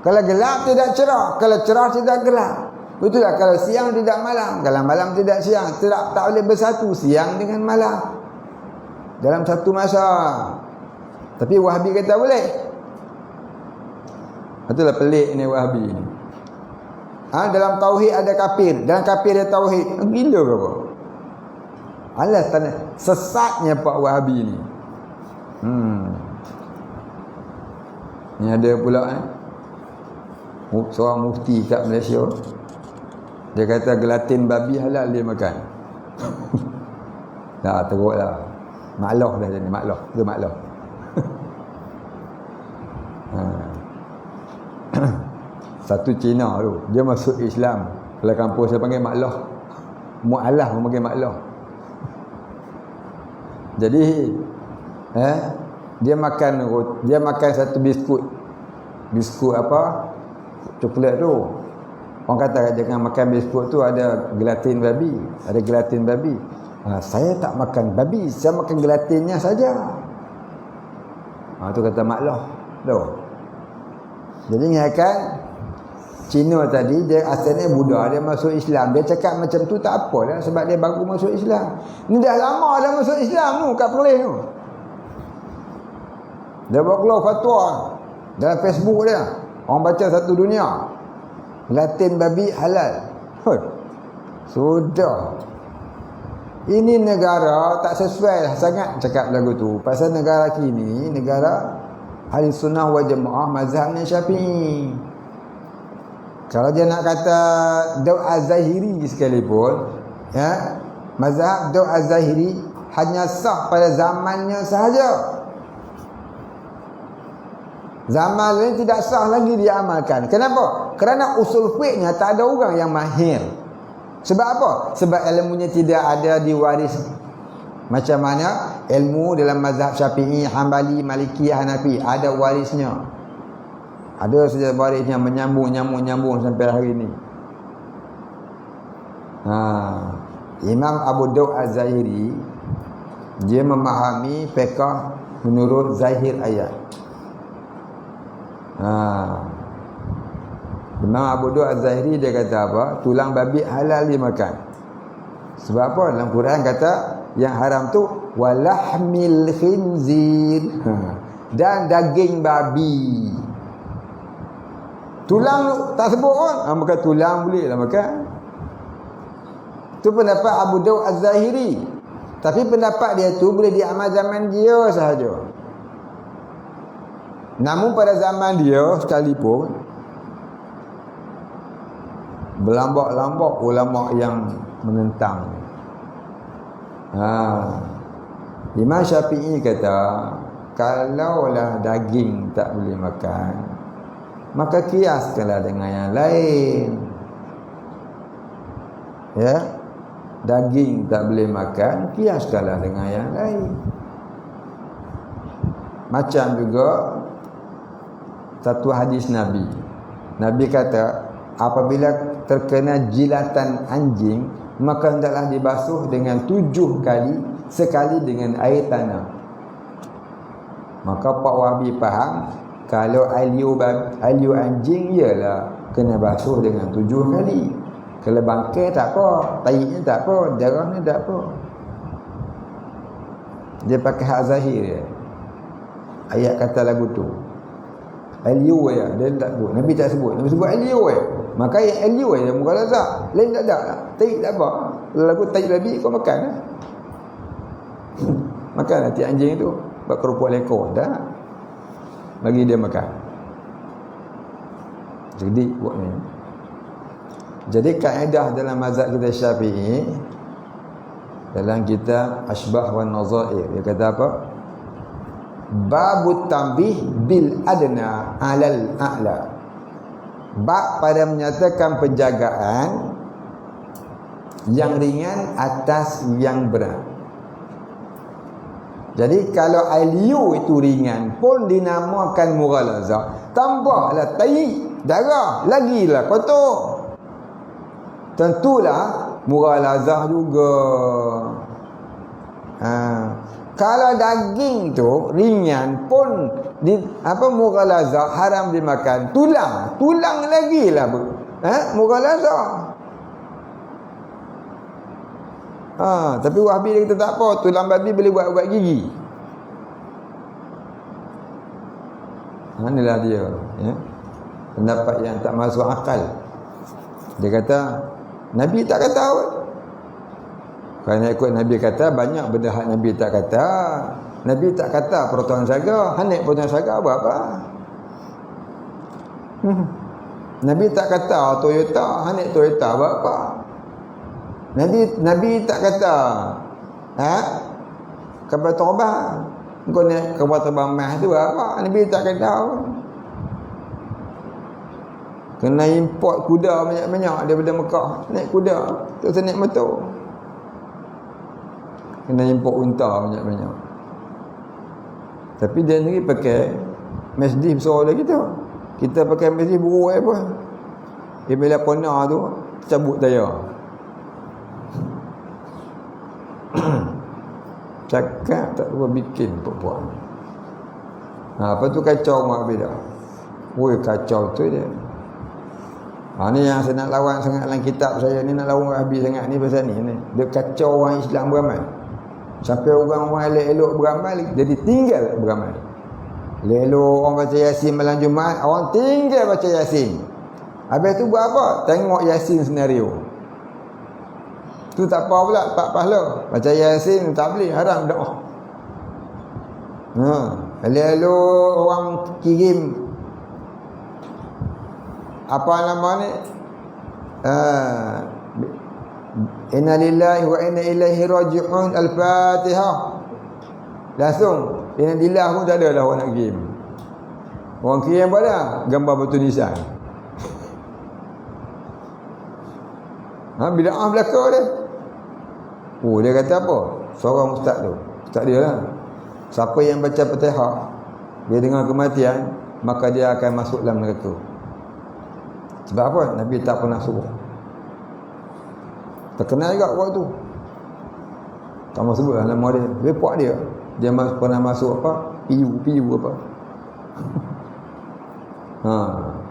Kalau gelap tidak cerah, kalau cerah tidak gelap. Betul tak? Kalau siang tidak malam, kalau malam tidak siang, tak boleh bersatu siang dengan malam dalam satu masa. Tapi Wahabi kata boleh. Itulah pelik ni Wahabi ni. Dalam tauhid ada kafir, dalam kafir ada tauhid. Gila ke apa? Allah tanya, sesatnya Pak Wahabi ni. Ni ada pula seorang mufti kat Malaysia. Dia kata gelatin babi halal dia makan. Dah teruklah. Makloh dah jadi makloh. Dia makloh. Satu Cina tu, dia masuk Islam. Kalau kampung saya panggil makloh. Mu'alah pun panggil makloh. Jadi dia makan satu biskut apa? Coklat tu. Orang kata jangan makan biskut tu ada gelatin babi, ada gelatin babi. Saya tak makan babi, saya makan gelatinnya saja. Tu kata maklah. Jadi ingatkan Cina tadi dia asalnya Buddha, dia masuk Islam. Dia cakap macam tu tak apa dah sebab dia baru masuk Islam. Ni dah lama dah masuk Islam tu kat Perlis tu. Dia buat keluar fatwa dalam Facebook dia. Orang baca satu dunia. Gelatin babi halal. Sudah. Ini negara tak sesuai sangat cakap lagu tu. Pasal negara kini, negara Ahli Sunnah wal Jamaah mazhabnya Syafi'i. Kalau dia nak kata Daud Az-Zahiri sekalipun, ya, mazhab Daud Az-Zahiri hanya sah pada zamannya sahaja. Zaman lain tidak sah lagi diamalkan. Kenapa? Kerana usul fiqhnya tak ada orang yang mahir. Sebab apa? Sebab ilmunya tidak ada diwaris. Macam mana ilmu dalam mazhab Syafi'i, Hambali, Maliki, Hanafi ada warisnya. Ada saja warisnya menyambung sampai hari ini. Imam Abu Daud Az-Zahiri dia memahami fiqh menurut zahir ayat. Imam Abu Daud Az-Zahiri dia kata apa? Tulang babi halal dimakan. Sebab apa? Dalam Quran kata yang haram tu walahmil khinzir, dan daging babi. Tulang tak sebut pun. Maka tulang boleh lah makan. Itu pendapat Abu Daud Az-Zahiri. Tapi pendapat dia tu boleh diamal zaman dia sahaja. Namun pada zaman dia sekalipun berlambak-lambak ulama yang menentang. Imam Syafi'i kata kalaulah daging tak boleh makan, maka kiaskanlah dengan yang lain. Ya, daging tak boleh makan, kiaskanlah dengan yang lain. Macam juga satu hadis Nabi. Nabi kata apabila terkena jilatan anjing, maka hendaklah dibasuh dengan 7 kali, sekali dengan air tanah. Maka Pak Wahbi faham kalau aliu anjing ialah kena basuh dengan 7 kali. Kalau bangkai tak apa, taiknya tak apa, darahnya tak apa. Dia pakai hak zahir dia. Ayat kata lagu tu aliu ya, dia tak sebut. Nabi tak sebut. Nabi sebut aliu ya. Maka yang aliu ya mughalazah. Lain tak ada lah. Taik tak apa. Lagu taik babi kau makan lah. Makan nanti anjing tu buat kerupuk lekor dah. Bagi dia makan. Jadi buat ni. Jadi kaedah dalam mazhab kita Syafi'i, dalam kitab Asbah wan Nazair, dia kata apa? Babut tambih bil adna alal a'la. Bab pada menyatakan penjagaan yang ringan atas yang berat. Jadi kalau aliu itu ringan pun dinamakan mughalazah. Tambahlah tayi, darah, lagilah kotor. Tentulah mughalazah juga. Kalau daging tu ringan pun mughalazah haram dimakan. Tulang lagi lah mughalazah. Tapi Wahbi dia kata tak apa, tulang babi boleh buat ubat gigi. Inilah dia, ya. Pendapat yang tak masuk akal. Dia kata Nabi tak kata apa. Kerana ikut Nabi kata, banyak benda hak Nabi tak kata. Nabi tak kata pertuan saga, hanik pertuan saga buat apa? Nabi tak kata Toyota, hanik Toyota buat apa? Nabi tak kata kapal terbang, kau naik kapal terbang mah tu buat apa? Nabi tak kata apa. Kena import kuda banyak-banyak daripada Mekah, naik kuda terus naik motor. Kena import unta banyak-banyak. Tapi dia sendiri pakai Mercedes besar lagi tu. Kita pakai Mercedes buruk apa. Bila kena tu cabut tayar. Cakap tak lupa bikin perempuan. Apa tu kacau mak beda. Woi kacau tu dia. Ni yang saya nak lawan sangat dalam kitab saya ni, nak lawan Wahabi sangat ni pasal ni. Dia kacau orang Islam beramal. Sampai orang-orang elok-elok beramal jadi tinggal beramal. Elok orang baca Yasin malam Jumaat, orang tinggal baca Yasin. Habis tu buat apa? Tengok Yasin senario. Tu tak apa pula, tak pahala. Baca Yasin tak boleh, haram doa. Elok-elok orang kirim apa nama ni? Inna lillahi wa inna ilaihi raji'un, Al-Fatihah. Langsung inna lillahi pun tak ada lah orang nak kirim. Orang kirim apa dah? Gambar batu nisan. Bid'ah belaka dia. Dia kata apa? Seorang ustaz tu, ustaz dia lah, siapa yang baca Fatihah dia dengar kematian, maka dia akan masuk dalam neraka. Sebab apa? Nabi tak pernah suruh. Terkenal juga waktu tu. Tak mahu sebut lah nama dia. Report dia. Dia pernah masuk apa? PU apa.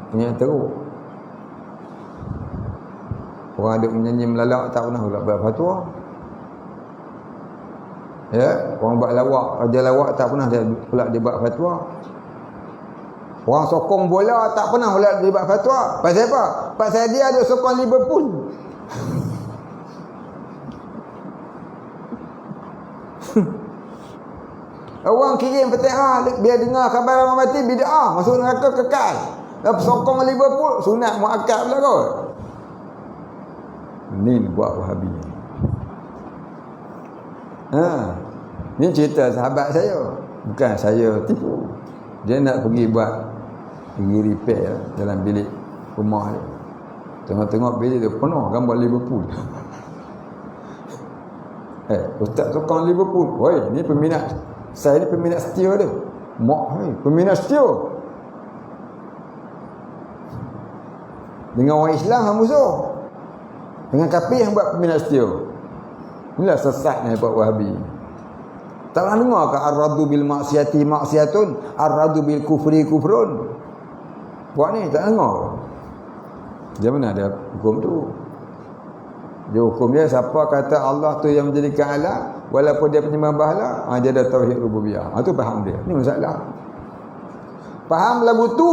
Punya teruk. Orang ada menyanyi melalak tak pernah buat fatwa. Ya, orang buat lawak, raja lawak tak pernah pula dia buat fatwa. Orang sokong bola tak pernah pula dia buat fatwa. Pasal apa? Pasal dia ada sokong Liverpool. Orang kirim Fatihah biar dengar khabar orang mati bid'ah, masuk neraka kekal. Sokong Liverpool sunat muakkad pula kot. Ni buat Wahabi. Ni cerita sahabat saya, bukan saya tipu. Dia nak pergi repair dalam bilik rumah dia. Tengok-tengok bilik dia penuh gambar Liverpool. Ustaz sokong Liverpool. Woi, ni peminat. Saya ni peminat setia dia. Peminat setia. Dengan orang Islam yang musuh. Dengan kafir yang buat peminat setia. Inilah sesatnya buat Wahabi. Tak pernah dengar ke ar-radu bil maksiati maksiatun, ar-radu bil kufri kufrun? Buat ni tak dengar. Dia mana ada hukum tu? Dia hukum dia siapa kata Allah tu yang menjadikan alam, walaupun dia penyembah berhala, dia ada tauhid rububiyah. Tu faham dia. Ni masalah. Faham lagu tu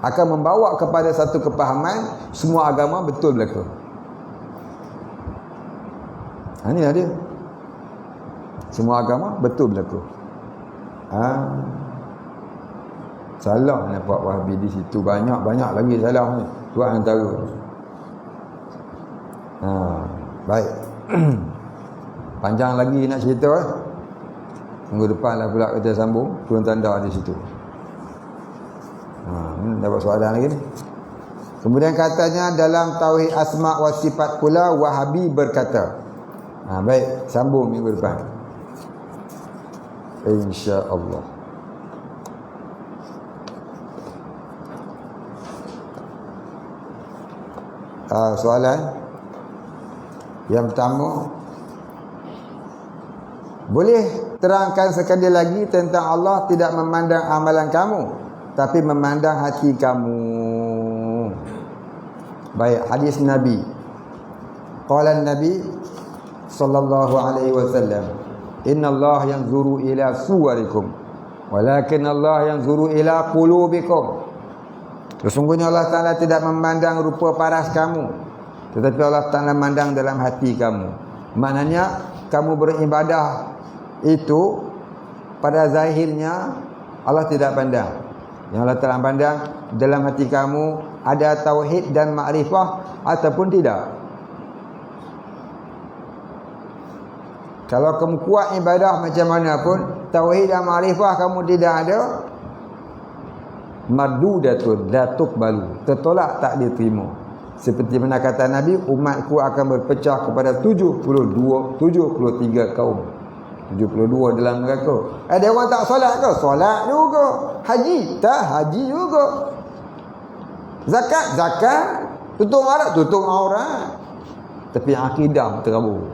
akan membawa kepada satu kepahaman semua agama betul belaka. Inilah dia. Semua agama betul berlaku. Salah nak buat Wahabi di situ. Banyak lagi salah ni. Buat antara. Baik. Panjang lagi nak cerita. Minggu depan lah pula kita sambung. Turun tanda di situ. Dapat soalan lagi ni. Kemudian katanya dalam Tauhid Asma' wa Sifat pula Wahabi berkata. Baik, sambung minggu depan. InsyaAllah. Soalan yang pertama, boleh terangkan sekali lagi tentang Allah tidak memandang amalan kamu, tapi memandang hati kamu. Baik, hadis Nabi. Qala Nabi sallallahu alaihi wasallam, Inna Allah yanzuru ila suwarikum walakin Allah yanzuru ila qulubikum. Sesungguhnya Allah Ta'ala tidak memandang rupa paras kamu, tetapi Allah Ta'ala memandang dalam hati kamu. Maknanya kamu beribadah itu pada zahirnya Allah tidak pandang. Yang Allah Ta'ala pandang dalam hati kamu ada tauhid dan makrifah ataupun tidak. Kalau kamu kuat ibadah macam mana pun, tauhid dan makrifah kamu tidak ada, mardudatun la tuqbalu, tertolak, tak diterima. Seperti mana kata Nabi, umatku akan berpecah kepada 73 kaum. 72 dalam neraka. Ada orang tak solat ke? Solat juga. Haji? Tak, haji juga. Zakat, tutup aurat. Tapi akidah terabur.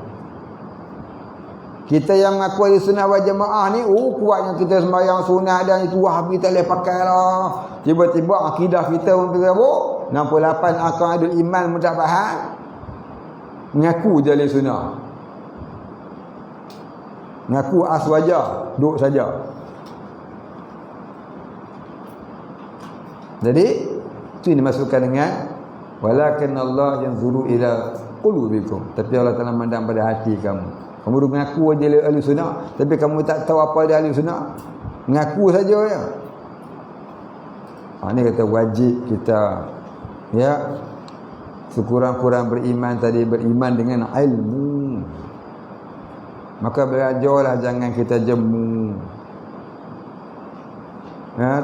Kita yang mengaku ahli sunnah wal jamaah ni, kuatnya kita sembahyang sunat dan itu Wahabi tak boleh pakai lah. Tiba-tiba akidah kita pun terabur. 68 aqaidul iman pun tak faham. Mengaku je ahli sunnah. Mengaku aswaja, duduk saja. Jadi itu yang dimasukkan dengan walakin Allah yanzuru ila qulubikum. Tapi Allah Taala memandang pada hati kamu. Kamu duk mengaku aja ahli sunnah, tapi kamu tak tahu apa dia ahli sunnah. Mengaku saja ya. Ini kata wajib kita ya sekurang-kurang beriman tadi, beriman dengan ilmu. Maka belajarlah, jangan kita jemu.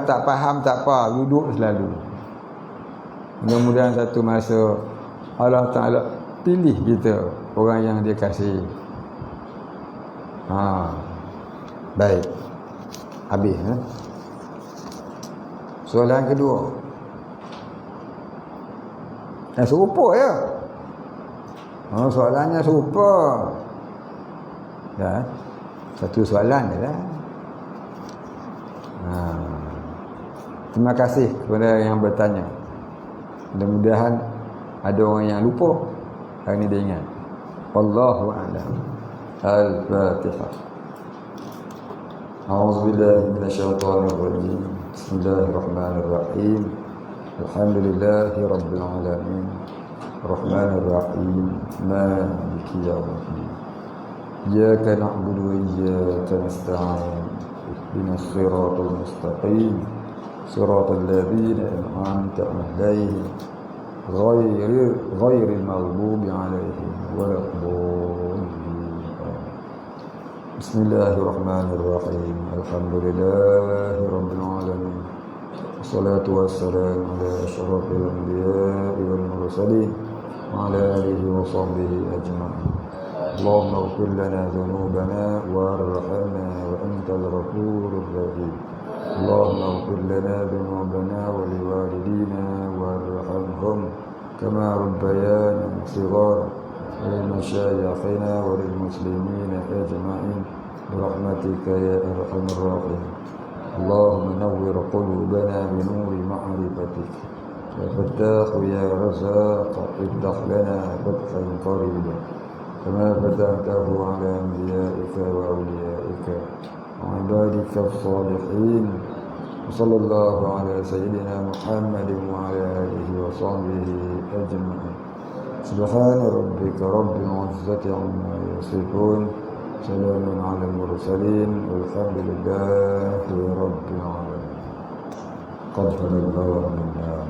Tak faham tak apa, duduk selalu. Mudah-mudahan satu masa Allah Ta'ala pilih kita orang yang dia kasih. Baik. Habis. Soalan kedua. Serupa ya. Soalannya serupa. Ya. Satu soalan je lah. Terima kasih kepada yang bertanya. Mudah-mudahan ada orang yang lupa, hari ini dia ingat. Wallahu a'lam. Al-Fatihah. A'udzubillahi minasyaitonir rajim. Bismillahirrahmanirrahim. Alhamdulillahi rabbil alamin. Arrahmanir rahim. Maliki yaumiddin. Iyyaka na'budu wa iyyaka nasta'in. Ihdinas siratal mustaqim. Siratal ladzina an'amta 'alaihim ghairil maghdubi 'alaihim waladdallin. Bismillahirrahmanirrahim. Alhamdulillahi rabbil alamin. Wassalatu wassalamu ala asyrafil anbiya'i wal mursalin wa ala alihi wa sahbihi ajma'in. Allahumma ighfir lana dhunubana warhamna wa antal ghafurur rahim. Allahumma ighfir lana dhunubana wa liwalidina warhamhum kama rabbayana shighara wa limashayikhina wa lilmuslimina ajma'in birahmatika ya arhamar rahim. Allahumma nawwir qulubana binuri ma'rifatik ya fattah ya razzaq iftah lana fathan qariban kama fatahtahu ala anbiya'ika wa awliya'ika wa ibadika as-salihin. Sallallahu ala sayyidina Muhammadin wa ala alihi wa sahbihi ajma'in. Subhana rabbika rabbil izzati amma yasifun. Salamun ala al-mursalin walhamdulillahi rabbil alamin. Qaddarallahu minna